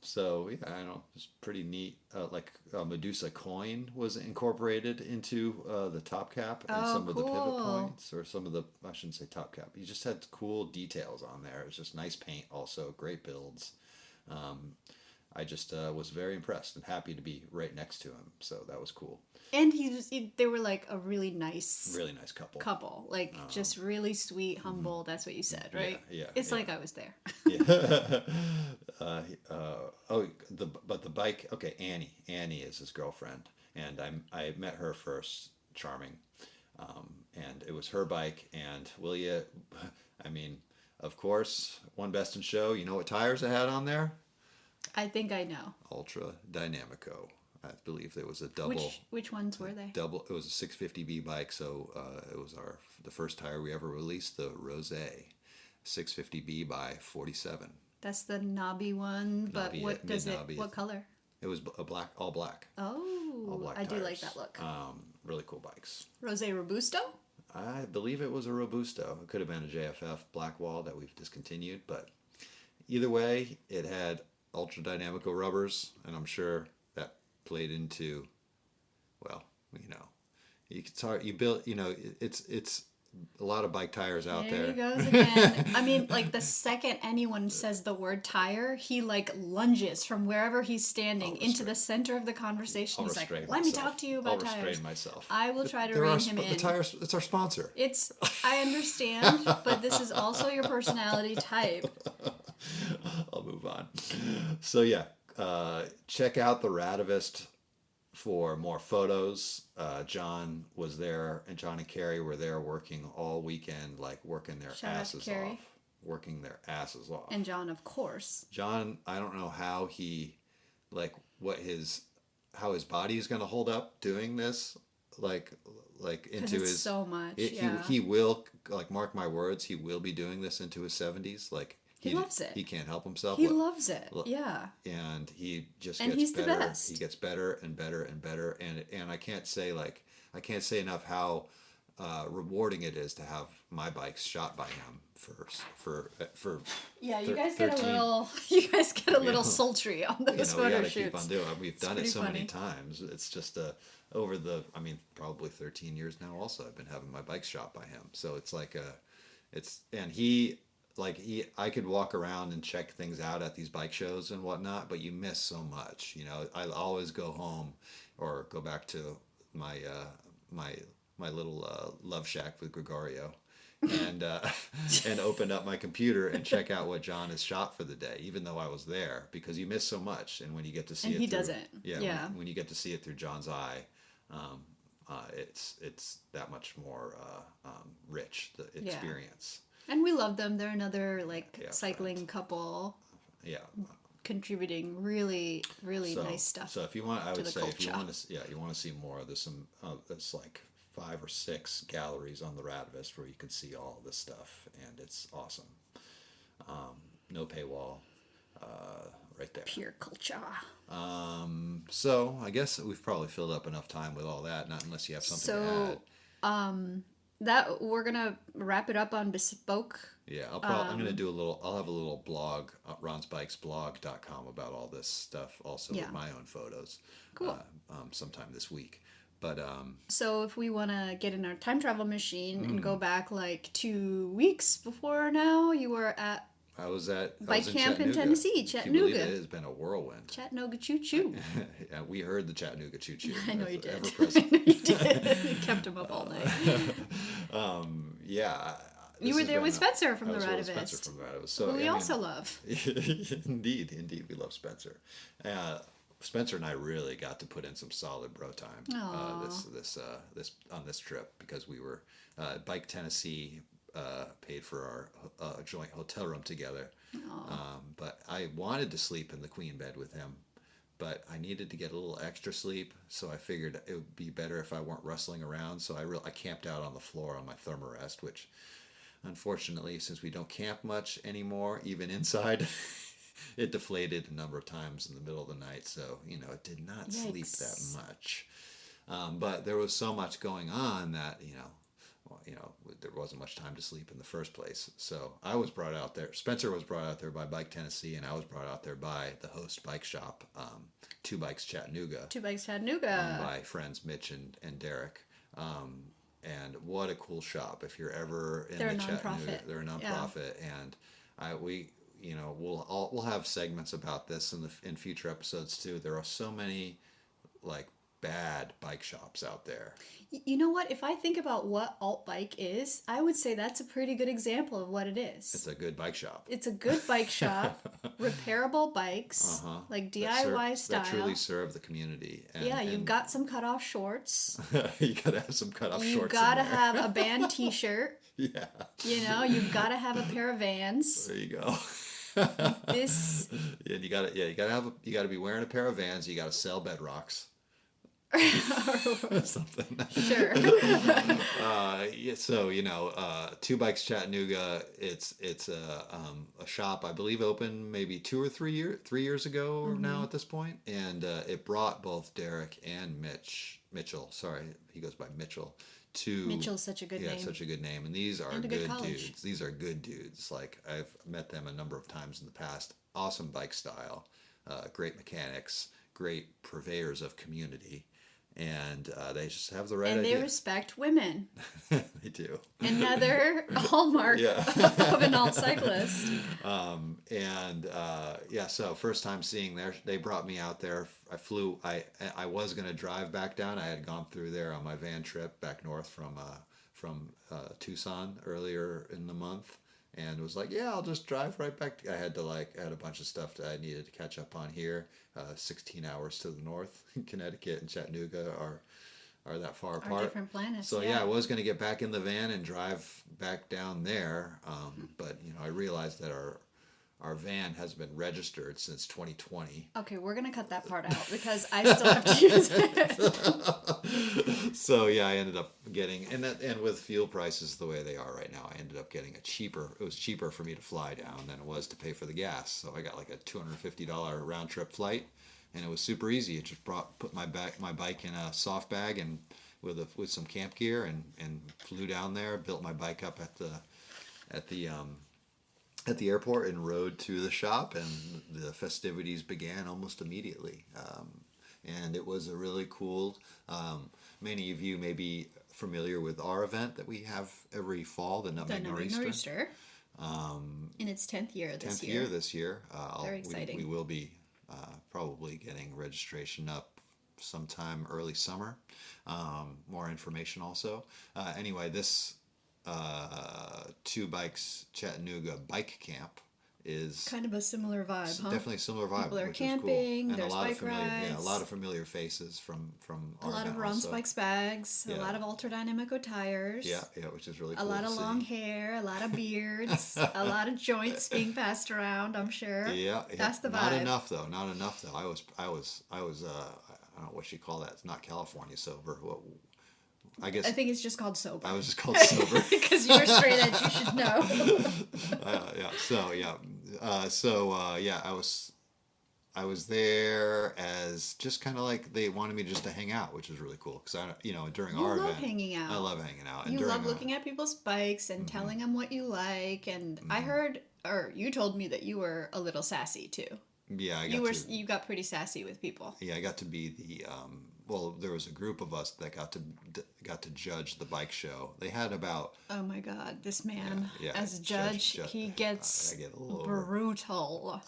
So yeah, I don't know, it's pretty neat. Like Medusa coin was incorporated into the top cap and some of the pivot points, or some of the, I shouldn't say top cap. You just had cool details on there. It was just nice paint, also great builds. I just was very impressed and happy to be right next to him. So that was cool. And they were like a really nice couple. Like just really sweet, humble. That's what you said, right? Yeah. It's like I was there. Yeah. But the bike. Okay, Annie is his girlfriend, and I met her first. Charming, and it was her bike. And will you? I mean, of course, one best in show. You know what tires I had on there? I think I know. Ultra Dynamico. I believe there was a double. Which ones were they? Double. It was a 650B bike, so it was the first tire we ever released, the Rose 650B by 47. That's the knobby one, but Knobby, what does it? mid-knobby. What color? It was all black. Oh, All black I do like tires. that look. Really cool bikes. Rose Robusto. I believe it was a Robusto. It could have been a JFF Blackwall that we've discontinued, but either way, it had Ultra Dynamico rubbers, and I'm sure that played into, well, you build, it's a lot of bike tires out there. There he goes again. I mean, like the second anyone says the word tire, he like lunges from wherever he's standing into the center of the conversation. He's like, "Let me talk to you about tires." I'll restrain myself. I will try to rein him in. The tires, it's our sponsor. I understand, but this is also your personality type. I'll move on. So yeah, check out the Radivist for more photos. John was there, and John and Carrie were there working all weekend, like working their asses off. Working their asses off. And John, of course. John, I don't know how how his body is going to hold up doing this. Like into his so much. He will, like, mark my words, he will be doing this into his 70s. Like, he loves it. He can't help himself. He loves it. Yeah. And he just gets better. The best. He gets better and better and better. And I can't say enough how rewarding it is to have my bikes shot by him for yeah. You guys get a little sultry on those photo we gotta shoots. Keep on doing it. We've done it so funny. many times. It's just probably 13 years now. Also, I've been having my bikes shot by him. So it's like I could walk around and check things out at these bike shows and whatnot, but you miss so much. I always go home or go back to my my little love shack with Gregorio, and and open up my computer and check out what John has shot for the day, even though I was there, because you miss so much. And when you get to see And it he through, doesn't. yeah, Yeah. when you get to see it through John's eye, um, it's that much more rich, the Yeah. experience. And we love them. They're another like Yeah, cycling friends. couple Yeah. contributing really, really So, nice stuff. so if you want, I to would the say if you culture. want to, yeah, you want to see more. There's some, there's like 5 or 6 galleries on the Radvist where you can see all this stuff, and it's awesome. No paywall, right there. Pure culture. So I guess we've probably filled up enough time with all that, not unless you have something to add. So that we're gonna wrap it up on Bespoke. Yeah, I'm gonna do a little. I'll have a little blog, ronsbikesblog.com, about all this stuff, also Yeah. with my own photos. Cool. Sometime this week. But So if we want to get in our time travel machine and Mm. go back like 2 weeks before now, you were at I was Bike in Camp in Chattanooga. Tennessee, Can you believe Chattanooga. it has been a whirlwind. Chattanooga Choo Choo. Yeah, we heard the Chattanooga choo choo. I know you did. Ever I present. know you did. You kept him up all night. Yeah. You were there with Spencer from I the was there with Spencer Radivist. from the Radivist. So Who we also love. indeed, we love Spencer. Spencer and I really got to put in some solid bro time this on this trip, because we were Bike Tennessee paid for our joint hotel room together. But I wanted to sleep in the queen bed with him, but I needed to get a little extra sleep, so I figured it would be better if I weren't rustling around. So I camped out on the floor on my thermarest, which, unfortunately, since we don't camp much anymore, even inside, it deflated a number of times in the middle of the night. So, it did not sleep that Yikes. much. But there was so much going on that, there wasn't much time to sleep in the first place. So I was brought out there. Spencer was brought out there by Bike Tennessee, and I was brought out there by the host bike shop, Two Bikes Chattanooga, Two Bikes Chattanooga. by friends Mitch and Derek. And what a cool shop! If you're ever in They're the a Chattanooga, nonprofit. they're a Yeah. nonprofit, and we'll have segments about this in future episodes too. There are so many like bad bike shops out there. You know what? If I think about what alt bike is, I would say that's a pretty good example of what it is. It's a good bike shop. It's a good bike shop, repairable bikes, like DIY style. That truly serve the community. You've got some cutoff shorts. You gotta have some cutoff shorts. You've got to in there. have a band T-shirt. Yeah. You've got to have a pair of Vans. There you go. This. Yeah, you gotta be wearing a pair of Vans. You gotta sell bedrocks. Something. Sure. Two Bikes Chattanooga. It's a shop I believe opened maybe 3 years ago now at this point, and it brought both Derek and Mitchell. Sorry, he goes by Mitchell. Mitchell's such a good name. Yeah, such a good name, and these are And a good good college. dudes. These are good dudes. Like, I've met them a number of times in the past. Awesome bike style, great mechanics, great purveyors of community. And they just have the right And idea. they respect women. They do. Another hallmark of an alt cyclist. So first time seeing they brought me out there. I was going to drive back down. I had gone through there on my van trip back north from Tucson earlier in the month. And was like, yeah, I'll just drive right back. I had a bunch of stuff that I needed to catch up on here. 16 hours to the north. Connecticut and Chattanooga are that far apart. Different planets. So I was going to get back in the van and drive back down there. But I realized that our van has been registered since 2020. Okay, we're gonna cut that part out because I still have to use it. So I ended up getting, and with fuel prices the way they are right now, I ended up getting it was cheaper for me to fly down than it was to pay for the gas. So I got like a $250 round trip flight, and it was super easy. It just put my bike in a soft bag and with some camp gear and flew down there, built my bike up at the airport and rode to the shop, and the festivities began almost immediately. And it was a really cool, many of you may be familiar with our event that we have every fall, the Nutmeg Nor'easter. In its 10th year this 10th year. year this year. Very exciting. We will be probably getting registration up sometime early summer. More information also. Anyway, this Two Bikes Chattanooga Bike Camp is Kind of a similar vibe, huh? definitely a similar vibe, People are which camping, is cool. And there's a lot of bike familiar, rides. a lot of familiar faces from A lot of Oregon Ron also. Spikes bags, a Yeah. lot of Ultra Dynamico tires. Yeah, which is really A cool lot to of see. long hair, a lot of beards, a lot of joints being passed around, I'm sure. Yeah, That's the vibe. Not enough though. Not enough though. I was. I don't know what you call that. It's not California sober. What? I guess I think it's just called sober. I was just called sober. Because you were straight edge, you should know. Yeah. Yeah. I was there as just kind of like they wanted me just to hang out, which was really cool because during You our love event, hanging out. I love hanging out. And You during love looking at people's bikes and telling them what you like. And I heard, or you told me that you were a little sassy too. Yeah, You got pretty sassy with people. Yeah, I got to be the well, there was a group of us that got to judge the bike show. They had about Oh my God, this man Yeah, as a judge, he gets I get a little brutal.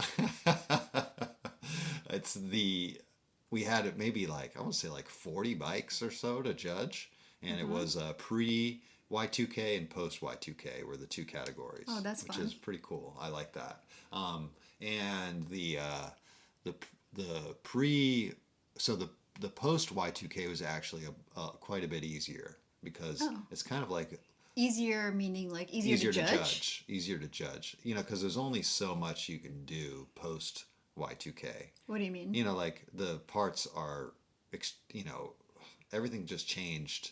We had maybe like I want to say like 40 bikes or so to judge, and it was pre Y2K and post Y2K were the two categories. Oh, that's which fun. is pretty cool. I like that. And the pre so the post Y2K was actually quite a bit easier because it's kind of like Easier meaning like easier to judge? Easier to judge. Because there's only so much you can do post Y2K. What do you mean? Like the parts are, everything just changed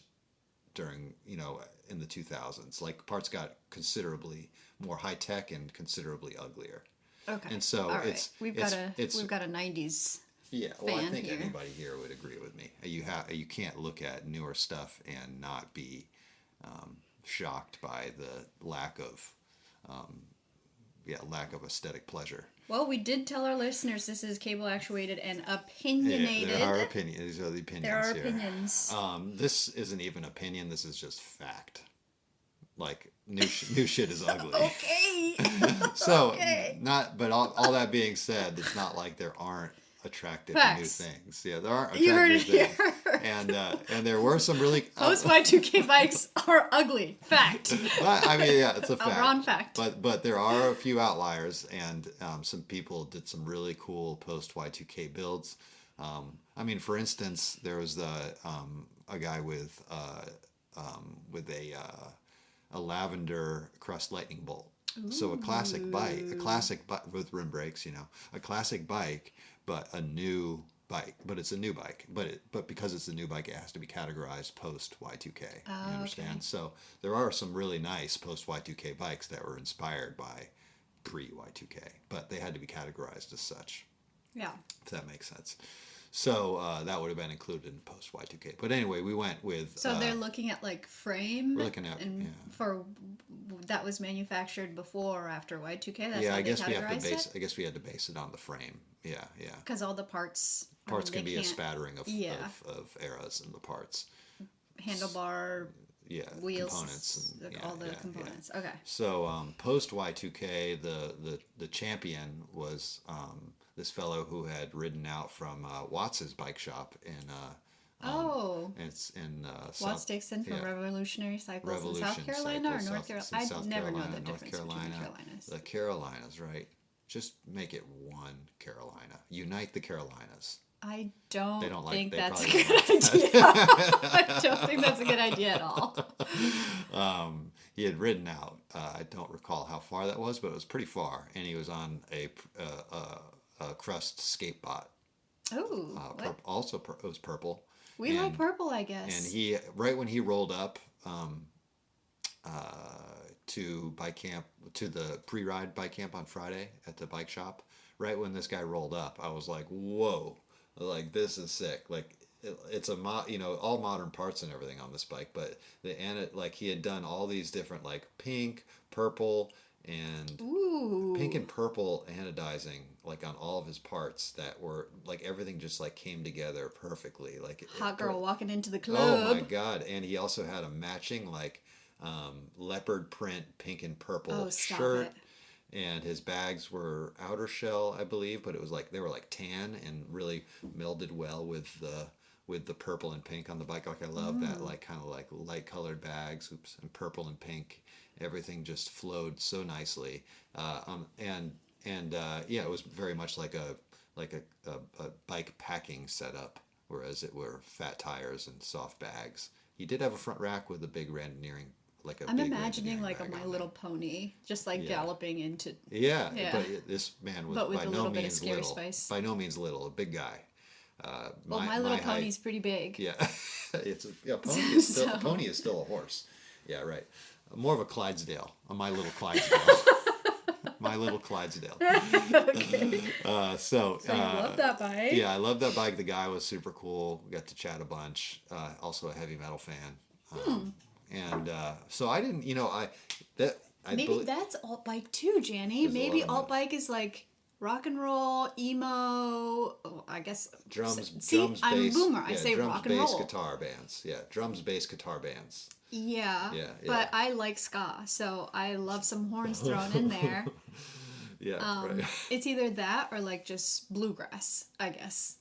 during, in the 2000s. Like parts got considerably more high tech and considerably uglier. Okay. And so all right. We've got a 90s. Yeah, well, I think here. anybody here would agree with me. You can't look at newer stuff and not be shocked by the lack of aesthetic pleasure. Well, we did tell our listeners this is cable actuated and opinionated. Yeah, there are opinions. These are the opinions. There are here. opinions. This isn't even opinion. This is just fact. Like new shit is ugly. Okay. So Okay. but all that being said, it's not like there aren't attractive Facts. new things. Yeah, there are You heard attractive it new things. here. And there were some really Post Y2K bikes are ugly. Fact. I mean, yeah, it's a fact. A Ron fact. But there are a few outliers, and some people did some really cool post Y2K builds. I mean, for instance, there was a guy with a lavender crust lightning bolt. Ooh. So a classic bike with rim brakes, a classic bike, but a new bike. But it's a new bike. But because it's a new bike, it has to be categorized post Y2K. You understand? Okay. So there are some really nice post Y2K bikes that were inspired by pre Y2K, but they had to be categorized as such. Yeah. If that makes sense. So that would have been included in post Y2K. But anyway, we went with. So they're looking at like frame. We're looking at for that was manufactured before or after Y2K. That's yeah, how I they guess we have to categorized base. it? I guess we had to base it on the frame. Yeah. Because all the parts. Can be a spattering of eras in the parts. Handlebar. Yeah, wheels, components and all the components. Yeah. Okay. So post Y2K, the champion was this fellow who had ridden out from Watts's bike shop in. It's in Watts Dixon from Revolutionary Cycles in South Carolina or North Carolina. I never know the difference between Carolinas. The Carolinas, right? Just make it one Carolina. Unite the Carolinas. I don't think they that's a probably good idea. I don't think that's a good idea at all. He had ridden out. I don't recall how far that was, but it was pretty far, and he was on a crust skate bot. Oh, it was purple. We like purple, I guess. And he right when he rolled up to bike camp, to the pre-ride bike camp on Friday at the bike shop, right when this guy rolled up, I was like, whoa, like this is sick. Like it's all modern parts and everything on this bike, but he had done all these different like pink, purple, and pink and purple anodizing like on all of his parts that were like everything just like came together perfectly. Like hot girl walking into the club. Oh my god! And he also had a matching like leopard print pink and purple shirt. And his bags were outer shell, I believe, but it was like they were like tan and really melded well with with the purple and pink on the bike. Like I love that, like kind of like light colored bags, and purple and pink. Everything just flowed so nicely, yeah, it was very much like a bike packing setup, whereas it were fat tires and soft bags. He did have a front rack with a big randoneering, like a I'm big imagining randoneering like a bag My on Little there. Pony, just like Yeah. galloping into. Yeah, Yeah. but this man was But with by a no little bit of means scary little. spice. By no means little, a big guy. Well, My My Little height. Pony's pretty big. Yeah, pony is still So- a pony is still a horse. Yeah, right. More of a Clydesdale, a My Little Clydesdale. My Little Clydesdale. Okay. So So you love that bike? yeah, I love that bike. The guy was super cool. We got to chat a bunch. Also a heavy metal fan. And so I didn't, Maybe that's alt bike too, Janny. There's a Maybe lot of alt bike is like rock and roll, emo. Oh, I guess drums, See, drums, I'm bass. a boomer. I Yeah, say drums, rock and bass, roll. guitar bands. Yeah, drums, bass, guitar bands. Yeah, Yeah, but yeah. I like ska, so I love some horns thrown in there. Yeah, right. It's either that or like just bluegrass, I guess.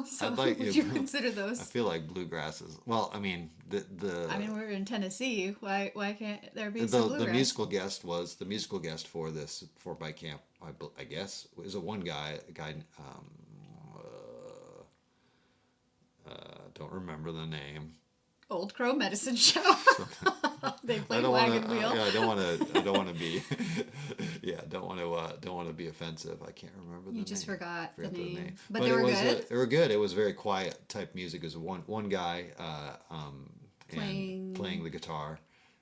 So I'd like would you- you consider I those? feel like bluegrass is well. I mean, I mean, we're in Tennessee. Why can't there be the some bluegrass? the musical guest for Bike Camp. I guess is a one guy. A guy. Don't remember the name. Old Crow Medicine Show. They play I don't want Wagon to. Wheel. Yeah, I don't want to. I don't want to be. Yeah, don't want to be offensive. I can't remember the name. You just forgot the Forgot name. But they it were was, good? They were good. It was very quiet type music. It was one guy Playing- and playing the guitar,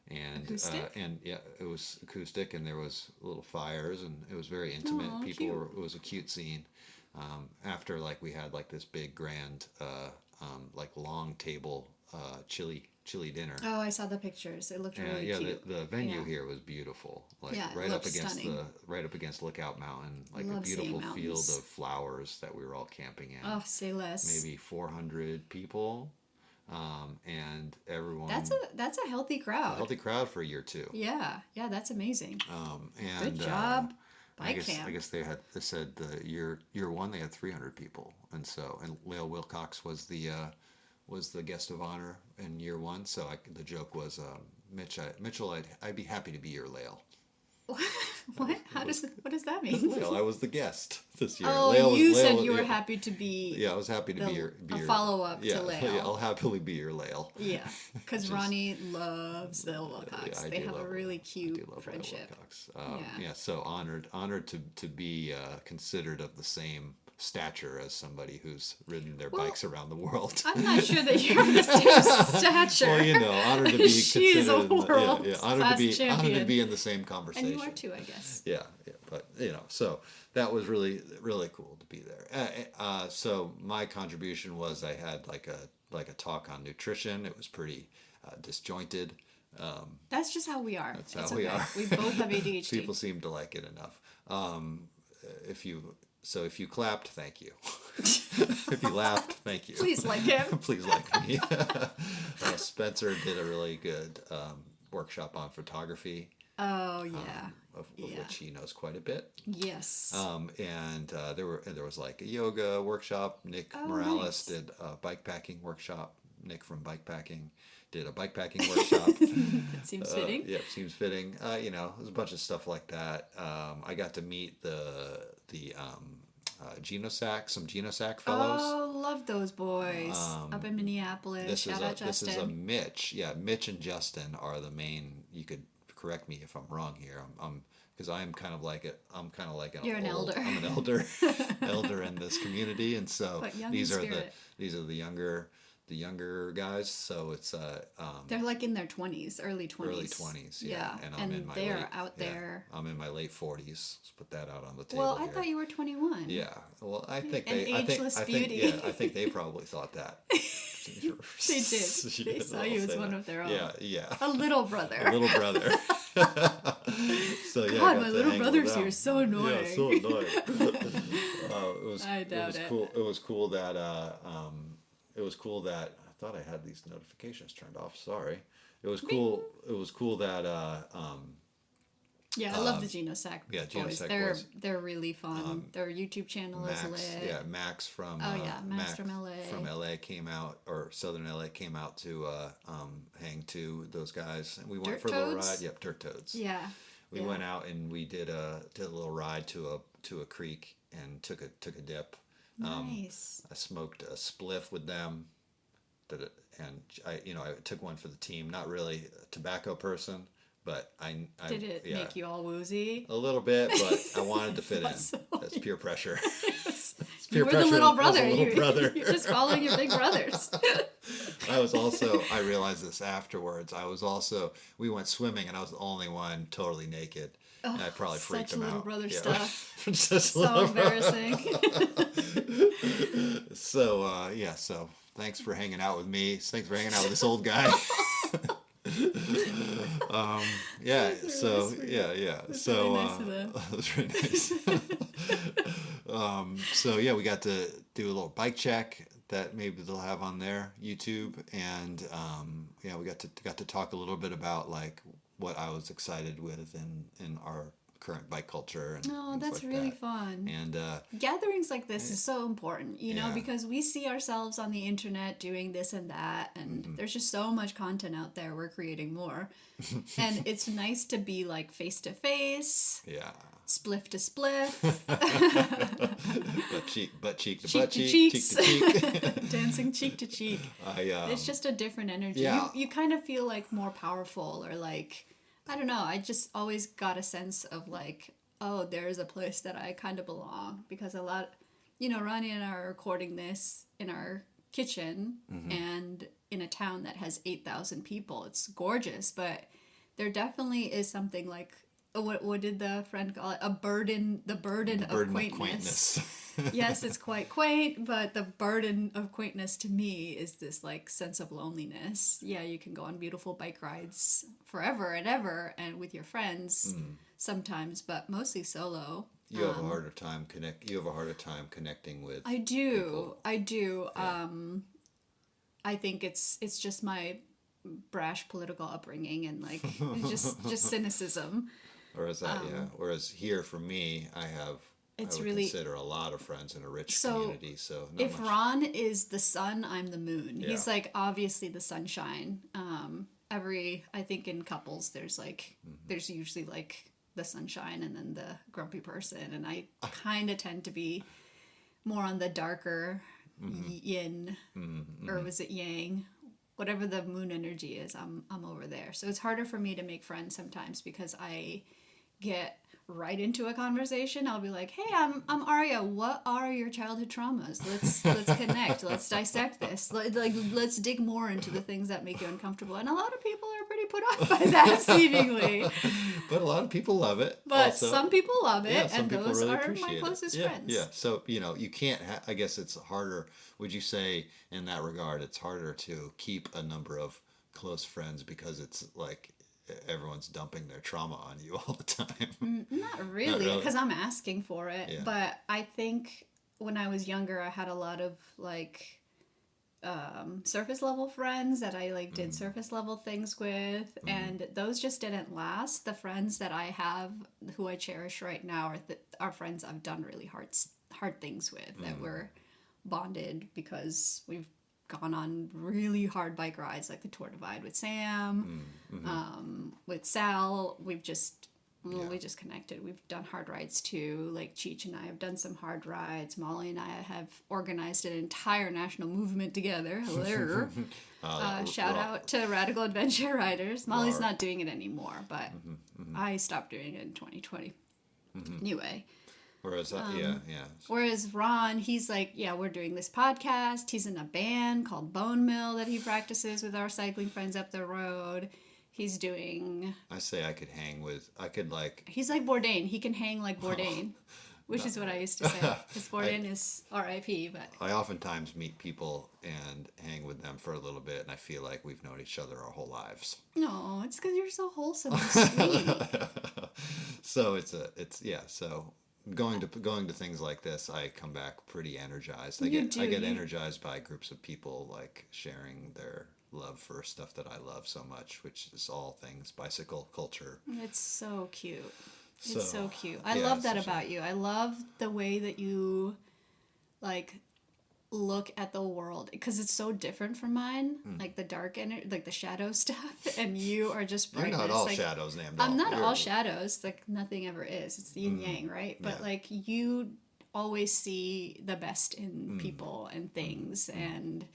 and Acoustic? and yeah, it was acoustic, and there was little fires, and it was very intimate. Aw, People cute. were. It was a cute scene. After like we had like this big grand like long table chili dinner. Oh, I saw the pictures. It looked really Yeah, cute. the venue Yeah. here was beautiful. Like Yeah, it right up looked against stunning. right up against Lookout Mountain, like Love a seeing beautiful field mountains. of flowers that we were all camping in. Oh, say less. Maybe 400 people, and everyone. That's a healthy crowd. a healthy crowd for year two. Yeah, that's amazing. And Good job, I Bike Camp. guess they said the year one they had 300 people, and Lael Wilcox was the guest of honor in year one. So the joke was, Mitchell, I'd be happy to be your Lael. What? What does that mean? Lael, I was the guest this year. Oh, Lael you was, said Lael, you were yeah, happy to be. Yeah, I was happy to be a your follow-up to yeah, Lael. Yeah, I'll happily be your Lael. Yeah, because Ronnie loves Lil Wilcox. Yeah, I They do have a love- really I do cute love Lael friendship. Wilcox. Yeah. Yeah, so honored to be considered of the same stature as somebody who's ridden their Well, bikes around the world. I'm not sure that you're the same stature. Well, honored to be She is a considered. Honored to champion. be in the same conversation. And you are too, I guess. Yeah, but so that was really really cool to be there. So my contribution was I had like a talk on nutrition. It was pretty disjointed. That's just how we are. That's It's how we okay. are. We both have ADHD. People seem to like it enough. If you clapped, thank you. If you laughed, thank you. Please like him. Please like me. Spencer did a really good workshop on photography. Oh yeah. Of Yeah. which he knows quite a bit. Yes. And there was like a yoga workshop. Nick Oh, Morales nice. did a bike packing workshop. Nick from Bike Packing did a bike packing workshop. That seems fitting. Yeah, seems fitting. There's a bunch of stuff like that. I got to meet the some Genosac fellows. Oh, love those boys up in Minneapolis. Shout out This is a Justin. Mitch. Yeah, Mitch and Justin are the main. You could correct me if I'm wrong here. Because I'm kind of like You're an elder. I'm an elder in this community, and so But young these in are spirit. the younger guys. So it's They're like in their 20s, early 20s. early 20s. Yeah, and I'm in my they're late, out yeah, there. I'm in my late 40s. Let's put that out on the table. Well, I here. thought you were 21. Yeah. Well, I think An ageless beauty. Yeah, I think they probably thought that. They did. They saw you as one of their own. Yeah. A little brother. A little brother. So yeah, I God, got my to little hang with brother's them. here. So annoying. Yeah, so annoying. I doubt it. Cool. It was cool that I thought I had these notifications turned off. Sorry. It was cool. It was cool that Yeah, I love the Geno Sack yeah, Geno boys. Sack They're boys. they're really fun. Their YouTube channel is Max, lit. yeah, Max from Oh yeah, Max from LA. from LA came out, or Southern LA came out to hang to those guys, and we went Dirt for a little ride. Toads? Yep, Dirt Toads. Yeah. We Yeah. went out and we did a little ride to a creek and took a dip. Nice. I smoked a spliff with them. Did it, and I took one for the team. Not really a tobacco person, but I Did it yeah, make you all woozy? a little bit, but I wanted to fit in. So That's peer pressure. Yes. It's You peer were the pressure little as a brother. little brother. You're just following your big brothers. I realized this afterwards. We went swimming and I was the only one totally naked. And I probably freaked Such them little out. brother Yeah. stuff. Just So little embarrassing. so thanks for hanging out with me. Thanks for hanging out with this old guy. Yeah, That's so really sweet. yeah. That's So really nice of them. that was very nice. So yeah, we got to do a little bike check that maybe they'll have on their YouTube, and yeah, we got to talk a little bit about like what I was excited with in our current bike culture and No, things that's like really that. fun. And Gatherings like this is so important, Yeah. because we see ourselves on the internet doing this and that, and there's just so much content out there. We're creating more. And it's nice to be like face to face, yeah, spliff to spliff, butt cheek to cheek butt to cheek, cheeks, cheek to cheek. dancing cheek to cheek. It's just a different energy. Yeah. You kind of feel like more powerful, or like, I don't know. I just always got a sense of like, oh, there's a place that I kind of belong, because a lot, Ronnie and I are recording this in our kitchen and in a town that has 8,000 people. It's gorgeous, but there definitely is something like, what did the friend call it? The burden of quaintness. Yes, it's quite quaint, but the burden of quaintness to me is this like sense of loneliness. Yeah, you can go on beautiful bike rides forever and ever, and with your friends sometimes, but mostly solo. You have a harder time connecting with. I do. people. I do. Yeah. I think it's just my brash political upbringing and like just cynicism. Whereas whereas here for me, I It's would really consider a lot of friends in a rich So, community. So not if much. Ron is the sun, I'm the moon. Yeah. He's like obviously the sunshine. I think in couples there's like there's usually like the sunshine and then the grumpy person, and I kind of tend to be more on the darker yin, or was it yang? Whatever the moon energy is, I'm over there. So it's harder for me to make friends sometimes because I get right into a conversation. I'll be like, "Hey, I'm Arya. What are your childhood traumas? Let's connect. Let's dissect this. Let's dig more into the things that make you uncomfortable." And a lot of people are pretty put off by that, seemingly. But a lot of people love it. But also. some people love it, Yeah, some and people those really are appreciate my it. closest Yeah, friends. Yeah, so you can't. I guess it's harder. Would you say in that regard, it's harder to keep a number of close friends because it's like everyone's dumping their trauma on you all the time? Not really, because I'm asking for it. Yeah. But I think when I was younger, I had a lot of like surface level friends that I like did surface level things with, and those just didn't last. The friends that I have, who I cherish right now, are friends I've done really hard things with, that we're bonded because we've gone on really hard bike rides, like the Tour Divide with Sam, with Sal. We just connected. We've done hard rides too. Like Cheech and I have done some hard rides. Molly and I have organized an entire national movement together. Hello. Shout out to Radical Adventure Riders. Molly's not doing it anymore, but I stopped doing it in 2020. Anyway. Whereas, Whereas Ron, he's like, yeah, we're doing this podcast. He's in a band called Bone Mill that he practices with our cycling friends up the road. He's doing... I say I could He's like Bourdain. He can hang like Bourdain, which is what I used to say. Because Bourdain is R.I.P., but... I oftentimes meet people and hang with them for a little bit, and I feel like we've known each other our whole lives. No, it's because you're so wholesome and sweet. So so going to things like this, I come back pretty energized. I get energized by groups of people like sharing their love for stuff that I love so much, which is all things bicycle culture. It's so cute. So, It's so cute. I yeah, love it's that such about you. I love the way that you like look at the world because it's so different from mine. Like the dark energy, like the shadow stuff, and you are just You're brightness. not all like, shadows, named I'm not all shadows. Like nothing ever is. It's the yin yang, right? But Yeah. like you always see the best in people and things, and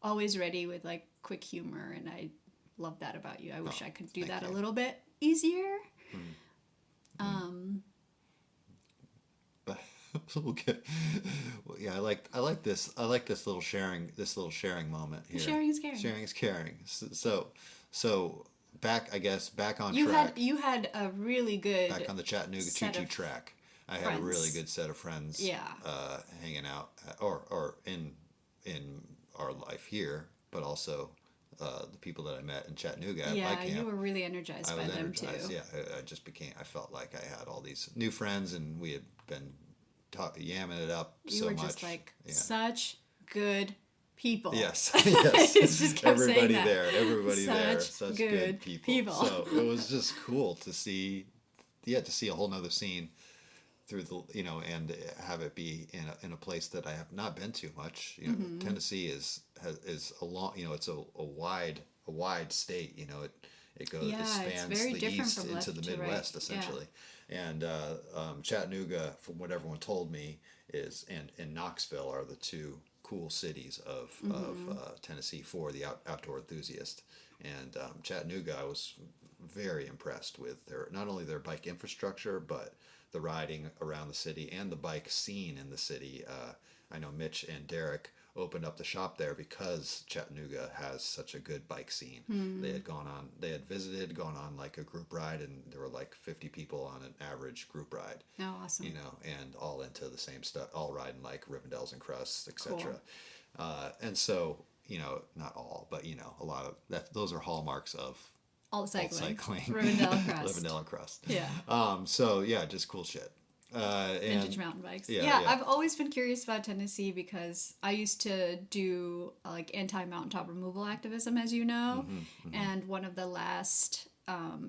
always ready with like quick humor. And I love that about you. I wish I could do thank that a you. little bit easier. Okay. Well, yeah, I like this little sharing moment here. Sharing is caring. Sharing is caring. So back on You track. had a really good Back on the Chattanooga set choo-choo of track. I had a friends. really good set of friends. Yeah. Hanging out or in our life here, but also the people that I met in Chattanooga at Yeah, Bike Camp. you were really energized I by was them energized. too. Yeah, I felt like I had all these new friends, and we had been yamming it up You so were much. just like Yeah. such good people. Yes, yes. Just kept everybody saying that. everybody there, Such such good good people. So it was just cool to see a whole nother scene through the and have it be in a place that I have not been to much. Tennessee is a long, it's a wide state. It goes, Yeah, it it's spans very the different east from into left the to right. Midwest, Yeah. essentially. And Chattanooga, from what everyone told me, and Knoxville are the two cool cities of Tennessee for the outdoor enthusiast. And Chattanooga, I was very impressed with not only their bike infrastructure, but the riding around the city and the bike scene in the city. I know Mitch and Derek opened up the shop there because Chattanooga has such a good bike scene. They had visited, gone on like a group ride, and there were like 50 people on an average group ride. Oh, awesome. And all into the same stuff, all riding like Rivendell's and Crusts, etc. Cool. And so, not all, but a lot of that. Those are hallmarks of Alt cycling. Rivendell Crust. Rivendell and Crust. Yeah. So yeah, just cool shit. Vintage mountain bikes. Yeah. I've always been curious about Tennessee because I used to do like anti-mountaintop removal activism, as you know, and one of the last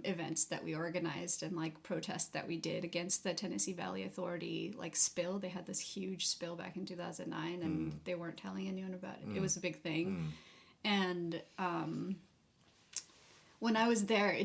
events that we organized and like protests that we did against the Tennessee Valley Authority like spill. They had this huge spill back in 2009, and they weren't telling anyone about it. It was a big thing, and when I was there,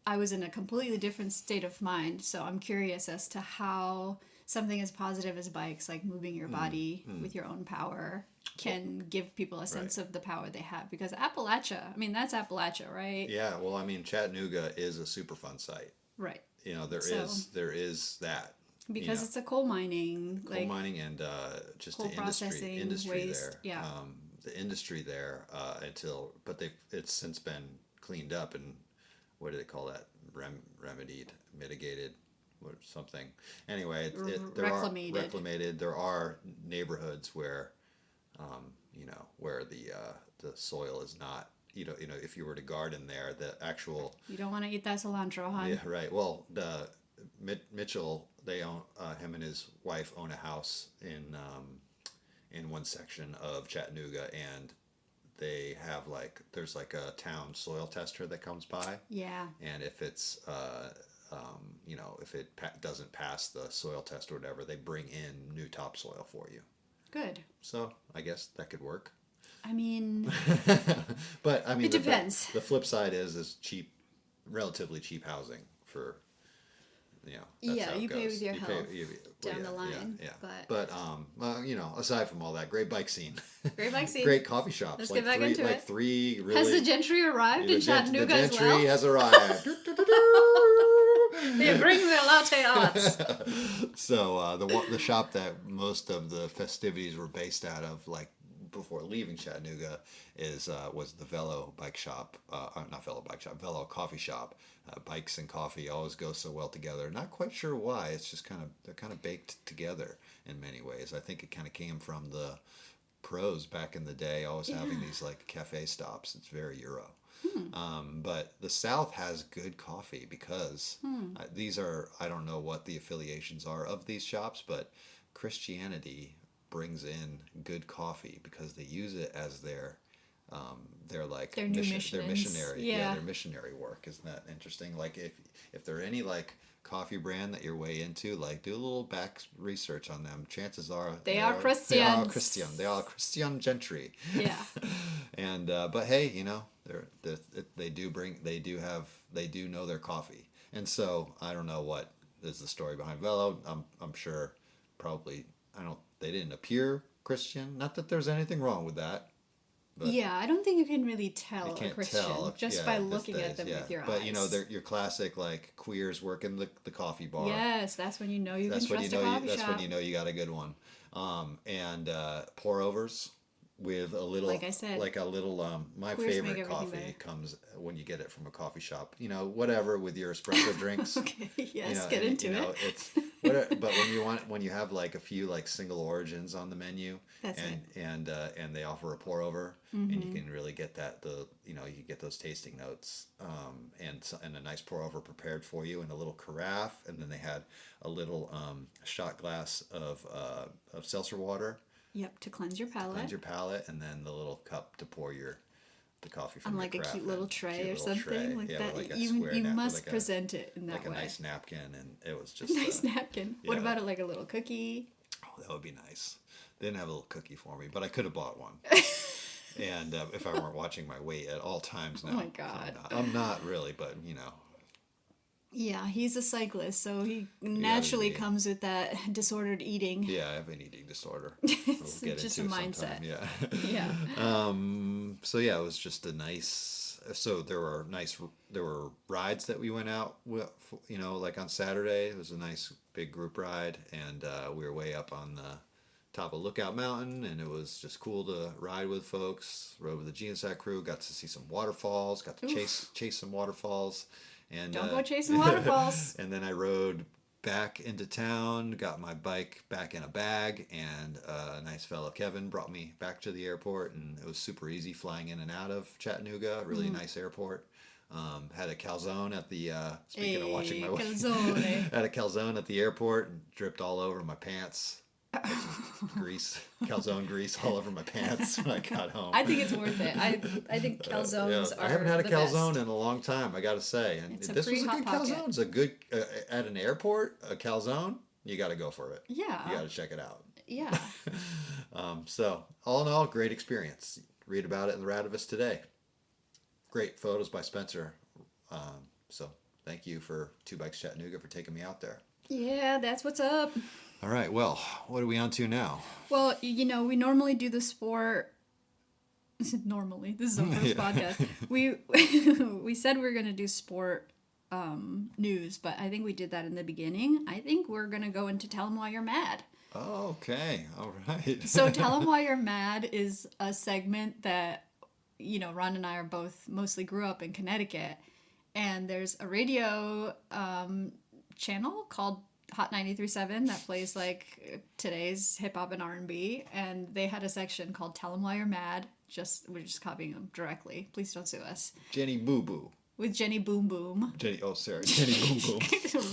I was in a completely different state of mind, so I'm curious as to how something as positive as bikes, like moving your body with your own power, can give people a sense of the power they have. Because that's Appalachia, right? Yeah, well, Chattanooga is a super fun site. Right. There is that. Because it's a coal mining, and just coal the processing, industry waste, there. yeah. The industry there but it's since been cleaned up and what do they call that? Remedied, mitigated, or something. Anyway, reclamated. There are neighborhoods where, where the soil is not. If you were to garden there, the actual. You don't want to eat that cilantro, huh? Yeah, right. Well, Mitchell, they own him and his wife own a house in one section of Chattanooga, and they have there's like a town soil tester that comes by. Yeah. And if it's if it doesn't pass the soil test or whatever, they bring in new topsoil for you. Good. So I guess that could work. But it depends. The flip side is cheap, relatively cheap housing for. That's you pay with your health down the line. Yeah. But aside from all that, great bike scene. Great bike scene. Great coffee shops. Let's get back into it. Three really. Has the gentry arrived in Chattanooga as well? The gentry has arrived. They bring the latte arts. So the shop that most of the festivities were based out of, before leaving Chattanooga, was the Velo bike shop. Not Velo bike shop. Velo coffee shop. Bikes and coffee always go so well together. Not quite sure why. It's just they're kind of baked together in many ways. I think it kind of came from the pros back in the day, always having these cafe stops. It's very Euro. But the South has good coffee because these are, I don't know what the affiliations are of these shops, but Christianity brings in good coffee because they use it as their They're like They're new they're missions. missionary. Yeah. They're missionary work. Isn't that interesting? Like if there are any like coffee brand that you're way into, like do a little back research on them. Chances are They are They are Christians. Christian. They are Christian gentry. Yeah. And but hey, you know, they do know their coffee. And so I don't know what is the story behind. Well, I'm sure probably they didn't appear Christian. Not that there's anything wrong with that. But yeah, I don't think you can really you tell a can't Christian tell just by looking at them with your eyes. But you know, they're your classic like queers working the coffee bar. Yes, that's when you know you That's can when you trust know a coffee that's shop. when you know you got a good one. And pour overs with a little, Like I said, like a little. My queers make favorite everything coffee better. comes when you get it from a coffee shop. You know, whatever with your espresso drinks. Okay, yes, You know, get and, into you know, it. it's but when you have like a few like single origins on the menu, That's and they offer a pour over, and you can really get you get those tasting notes, and a nice pour over prepared for you in a little carafe, and then they had a little shot glass of seltzer water Yep, to cleanse your to palate. cleanse your palate, and then the little cup to pour the coffee from On your like a carafe cute little in. tray Cute or little something tray. like Yeah, that. with like a You square must with present it in that like a way. nice napkin, and it was just Nice napkin. What yeah. about it like a little cookie? Oh, that would be nice. They didn't have a little cookie for me, but I could have bought one. And if I weren't watching my weight at all times now. Oh my God. I'm not really, but you know. Yeah, he's a cyclist, so he gotta naturally be. comes with that disordered eating. Yeah, I have an eating disorder. It's We'll get just into a it mindset. sometime. Yeah. Yeah. So yeah, it was just a nice. So there were rides that we went out with, you know, like on Saturday. It was a nice big group ride, and we were way up on the top of Lookout Mountain, and it was just cool to ride with folks. Rode with the Geosac crew, got to see some waterfalls, got to chase some waterfalls, and Don't go chasing waterfalls. And then I rode back into town, got my bike back in a bag, and a nice fellow Kevin brought me back to the airport, and it was super easy flying in and out of Chattanooga. Really nice airport. Had a calzone at the speaking of watching my weight. Calzone. Had a calzone at the airport and dripped all over my pants. Calzone grease all over my pants when I got home. I think it's worth it. I think calzones are I haven't had a the calzone best. in a long time, I gotta say. And It's a this was a pretty good hot pocket. calzone. It's a good at an airport, a calzone. You got to go for it. Yeah. You got to check it out. Yeah. So all in all, great experience. Read about it in the Radivus today. Great photos by Spencer. So thank you for Two Bikes Chattanooga for taking me out there. Yeah, that's what's up. All right. Well, what are we on to now? Well, you know, we normally do the sport. Normally, this is our first podcast. We said we were gonna do sport news, but I think we did that in the beginning. I think we're gonna go into Tell 'em Why You're Mad. Oh, okay. All right. So Tell 'em Why You're Mad is a segment that, you know, Ron and I are both mostly grew up in Connecticut, and there's a radio channel called Hot 93.7 that plays like today's hip hop and R&B, and they had a section called Tell 'em Why You're Mad. We're just copying them directly. Please don't sue us. Jenny Boo Boo. With Jenny Boom Boom. Jenny Boom Boom.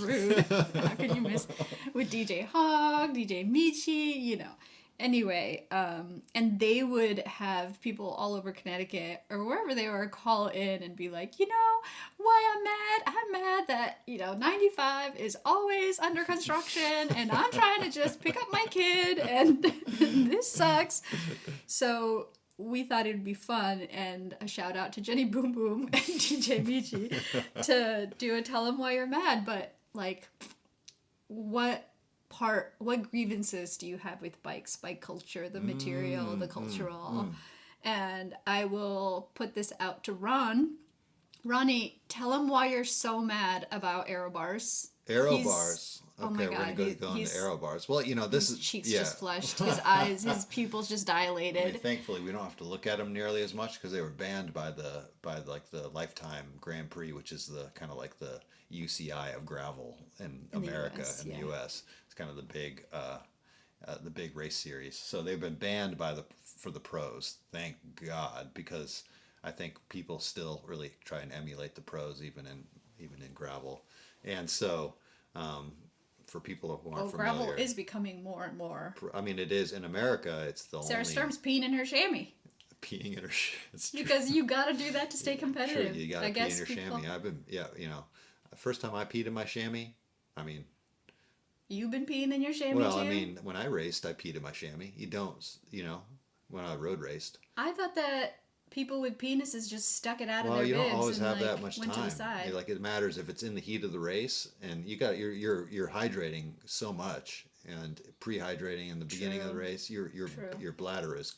Rude. How can you miss? With DJ Hogg, DJ Michi, you know. Anyway, and they would have people all over Connecticut or wherever they were call in and be like, you know, why I'm mad? I'm mad that, you know, 95 is always under construction and I'm trying to just pick up my kid and this sucks. So we thought it'd be fun, and a shout out to Jenny Boom Boom and DJ Michi to do a Tell 'em Why You're Mad. But like, what grievances do you have with bikes, bike culture, the material, the cultural? And I will put this out to Ron. Ronnie, tell him why you're so mad about aero bars. Bars. Oh Okay, my we're God, gonna go into aero bars. Well, you know, this his is cheeks just flushed, his eyes, his pupils just dilated. I mean, thankfully, we don't have to look at them nearly as much because they were banned by the Lifetime Grand Prix, which is the kind of like the UCI of gravel in America US, and yeah. the US. It's kind of the big race series. So they've been banned for the pros. Thank God, because I think people still really try and emulate the pros even in gravel, and so. For people who aren't familiar, gravel is becoming more and more. I mean, it is in America. It's the Sarah only Sturm's peeing in her chamois. peeing in her it's Because you got to do that to stay competitive. true. You got to I pee guess in your people... chamois. I've been, yeah, you know, first time I peed in my chamois, I mean, You've been peeing in your chamois well, too? I mean, when I raced, I peed in my chamois. You don't, you know, when I road raced. I thought that people with penises just stuck it out of Well, their you don't bibs always and have like that much went to the time. side. Like it matters if it's in the heat of the race, and you're hydrating so much, and pre-hydrating in the beginning of the True. race. True. Your bladder is,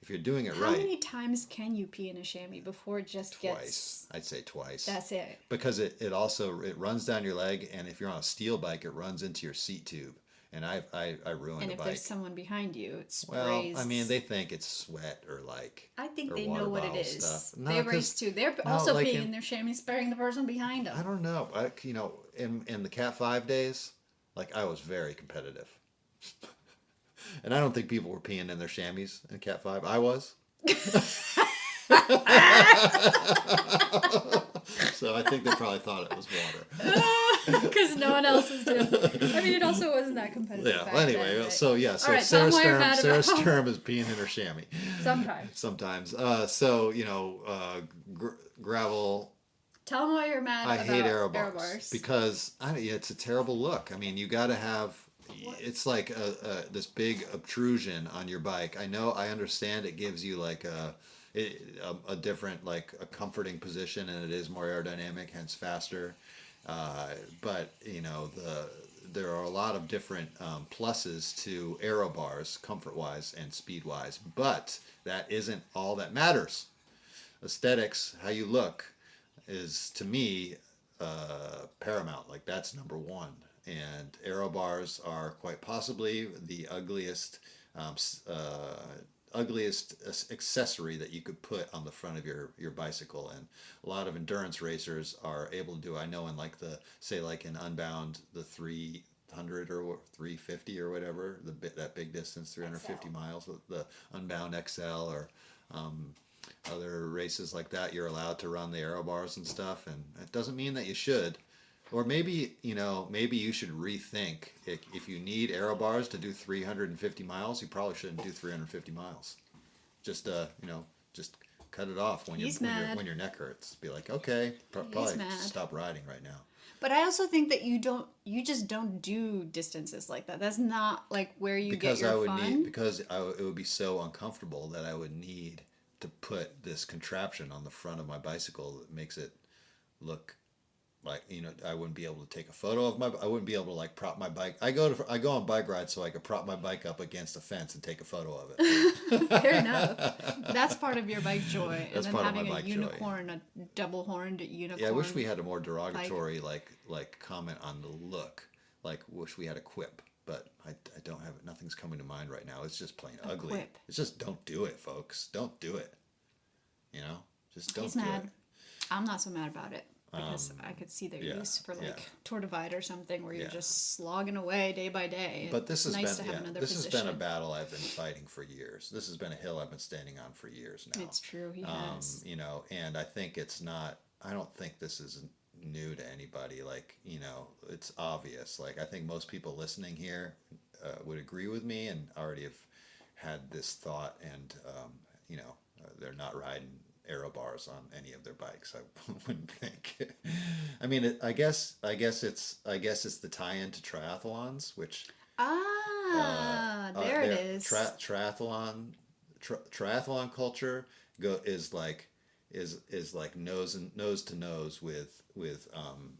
if you're doing it How right, many times can you pee in a chamois before it just twice. gets... I'd say twice. That's it. Because it also it runs down your leg, and if you're on a steel bike, it runs into your seat tube. And I ruined And a if bike. there's someone behind you, it sprays... Well, I mean, they think it's sweat or like... I think or they water know what it bottle is. stuff. No, They 'cause- race too. They're no, also like peeing in their chamois, spraying the person behind them. I don't know. You know, in the Cat 5 days, like I was very competitive. And I don't think people were peeing in their chamois in Cat 5. I was. So I think they probably thought it was water. Because no one else was doing it. I mean, it also wasn't that competitive. Yeah. back Well, anyway, then, but... so yeah. So All right, tell Sarah 'em why you're Sturm, mad Sarah about- Sturm is peeing in her chamois. Sometimes. Sometimes. So you know, gravel. Tell them why you're mad I about hate aero aero bars bars. because it's a terrible look. I mean, you got to have. It's like this big obtrusion on your bike. I know. I understand. It gives you like a different, like a comforting position, and it is more aerodynamic, hence faster. But you know there are a lot of different pluses to aero bars, comfort-wise and speed-wise. But that isn't all that matters. Aesthetics, how you look, is to me paramount. Like that's number one. And aero bars are quite possibly the ugliest accessory that you could put on the front of your bicycle. And a lot of endurance racers are able to do, I know in like like in Unbound, the 300 or 350 or whatever, that big distance, 350 miles, the Unbound XL or other races like that, you're allowed to run the aero bars and stuff. And it doesn't mean that you should. Or maybe, you know, maybe you should rethink if you need aero bars to do 350 miles, you probably shouldn't do 350 miles. Just, you know, just cut it off when when your neck hurts. Be like, okay, probably stop riding right now. But I also think that you just don't do distances like that. That's not like where you get your fun. Because it would be so uncomfortable that I would need to put this contraption on the front of my bicycle that makes it look like, you know, I wouldn't be able to take a photo of I wouldn't be able to like prop my bike. I go on bike rides so I could prop my bike up against a fence and take a photo of it. Fair enough. That's part of your bike joy. That's and then part of having my a bike joy. unicorn, a double horned unicorn. Yeah, I wish we had a more derogatory like comment on the look. Like wish we had a quip, but I don't have it. Nothing's coming to mind right now. It's just plain ugly. Quip. It's just don't do it, folks. Don't do it. You know? Just don't He's do mad. it. I'm not so mad about it. Because I could see their use for like Tour Divide or something where you're just slogging away day by day. But this has nice been to have another this position. has been a battle I've been fighting for years. This has been a hill I've been standing on for years now. It's true, he has. You know, and I think it's not. I don't think this is new to anybody. Like, you know, it's obvious. Like I think most people listening here would agree with me and already have had this thought. And you know, they're not riding aero bars on any of their bikes. I wouldn't think. I mean, I guess it's the tie-in to triathlons, which there it is. Triathlon culture is like nose to nose with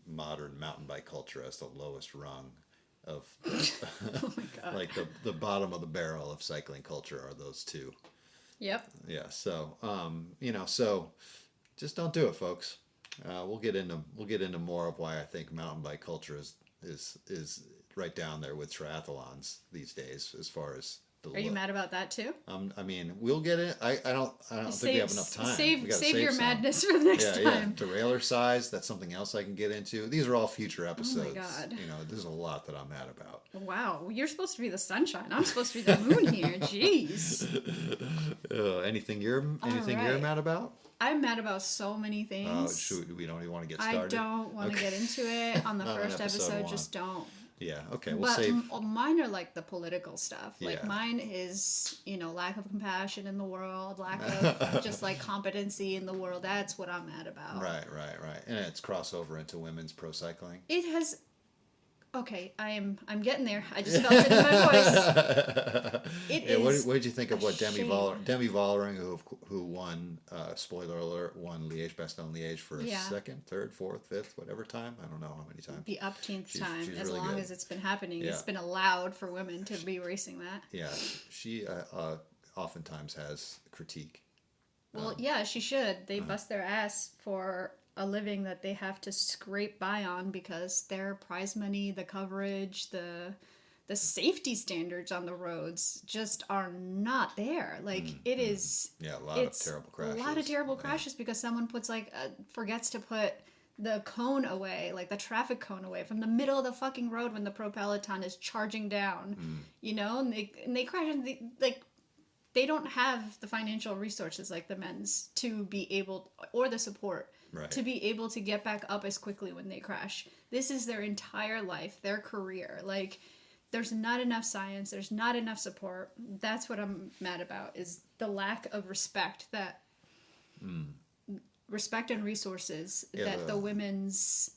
modern mountain bike culture as the lowest rung of Oh my God. like the bottom of the barrel of cycling culture are those two. Yep. Yeah. So, you know, so just don't do it, folks. We'll get into more of why I think mountain bike culture is right down there with triathlons these days as far as the Are you mad about that too? I mean, we'll get it. I don't think we have enough time. We gotta Save your some. madness for the next time. Yeah. Derailleur size, that's something else I can get into. These are all future episodes. Oh my God. You know, there's a lot that I'm mad about. Wow, you're supposed to be the sunshine. I'm supposed to be the moon here. Jeez. Anything you're right. mad about? I'm mad about so many things. We don't even want to get started. I don't want to get into it on the Not on first episode episode. one. Just don't. Yeah. Okay. We'll But save. mine are like the political stuff. Like Yeah. mine is, lack of compassion in the world, lack of just like competency in the world. That's what I'm mad about. Right. And it's crossover into women's pro cycling. It has. Okay, I'm getting there. I just felt it in my voice. It is. What did you think of what Demi shame. Vollering, who won? Spoiler alert! Won Liège-Bastogne-Liège for a Yeah. second, third, fourth, fifth, whatever time. I don't know how many times. The upteenth time, she's as really long good. as it's been happening, Yeah. it's been allowed for women to be racing that. Yeah, she oftentimes has critique. Well, yeah, she should. They bust their ass for a living that they have to scrape by on because their prize money, the coverage, the safety standards on the roads just are not there. Like it is. Yeah, a lot of terrible crashes. A lot of terrible crashes because someone puts forgets to put the cone away, like the traffic cone away from the middle of the fucking road when the pro peloton is charging down. And they crash and they don't have the financial resources like the men's to be able, or the support to be able to get back up as quickly when they crash. This is their entire life, their career. Like, there's not enough science, there's not enough support. That's what I'm mad about, is the lack of respect that respect and resources that the women's.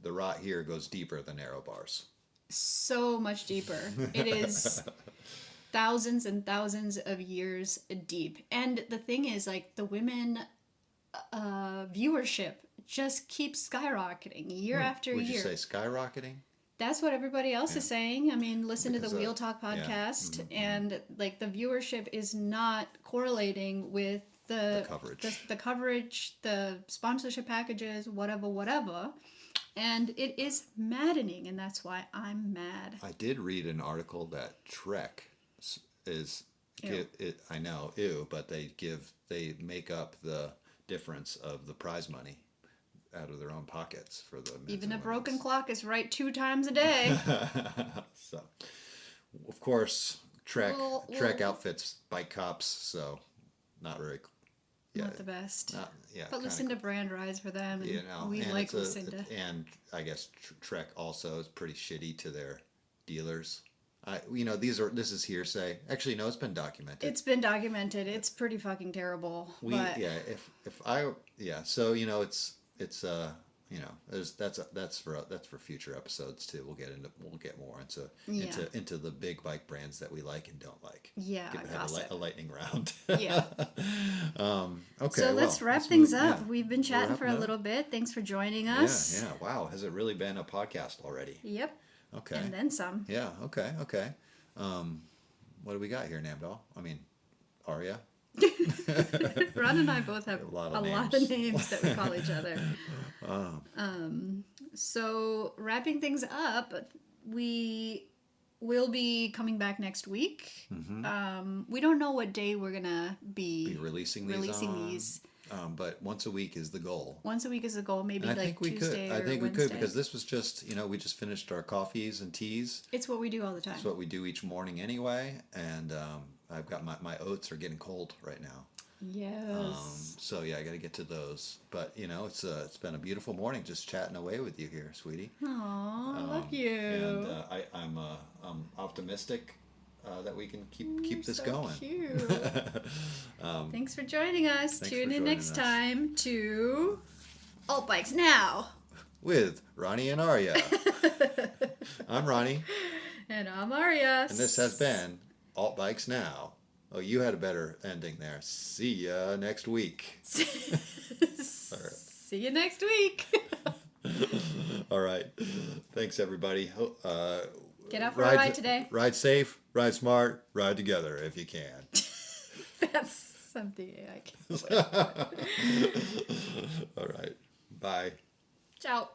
The rot here goes deeper than aero bars. So much deeper. It is thousands and thousands of years deep. And the thing is, like, the women viewership just keeps skyrocketing year after Would year. you say skyrocketing? That's what everybody else is saying. I mean, listen to the Wheel Talk yeah. podcast, and like the viewership is not correlating with the coverage, the sponsorship packages, whatever. And it is maddening, and that's why I'm mad. I did read an article that Trek is. Ew. I know, but they make up the difference of the prize money out of their own pockets for the men's Even a and broken women's. clock is right 2 times a day. So, of course, Trek outfits bike cops, so not very. Yeah, Not the best. kinda But Lucinda Brand rides for them, and we like Lucinda. And I guess Trek also is pretty shitty to their dealers. This is hearsay. Actually, no, it's been documented. It's been documented. It's pretty fucking terrible. That's for future episodes too. We'll get more into the big bike brands that we like and don't like. Yeah, have a lightning round. Yeah. Okay. So let's wrap things up. Yeah. We've been chatting for a little bit. Thanks for joining us. Yeah. Wow. Has it really been a podcast already? Yep. Okay. And then some. Yeah. Okay. What do we got here, Namdal? I mean, Arya. Ron and I both have a lot of names that we call each other. So wrapping things up, we will be coming back next week. Mm-hmm. We don't know what day we're gonna be releasing these. But once a week is the goal. Once a week is the goal. Maybe and like Tuesday or Wednesday. I think we could, because this was just, we just finished our coffees and teas. It's what we do all the time. It's what we do each morning anyway. And I've got my oats are getting cold right now. Yes. So yeah, I got to get to those. But it's been a beautiful morning just chatting away with you here, sweetie. Aw, love you. And I'm optimistic that we can keep this going. Cute. Thanks for joining us. Tune in next time to Alt Bikes Now with Ronnie and Arya. I'm Ronnie. And I'm Arya. And this has been Alt Bikes Now. Oh, you had a better ending there. See ya next week. See you next week. All right. Thanks, everybody. Get out for a ride today. Ride safe, ride smart, ride together if you can. That's something I can say. All right. Bye. Ciao.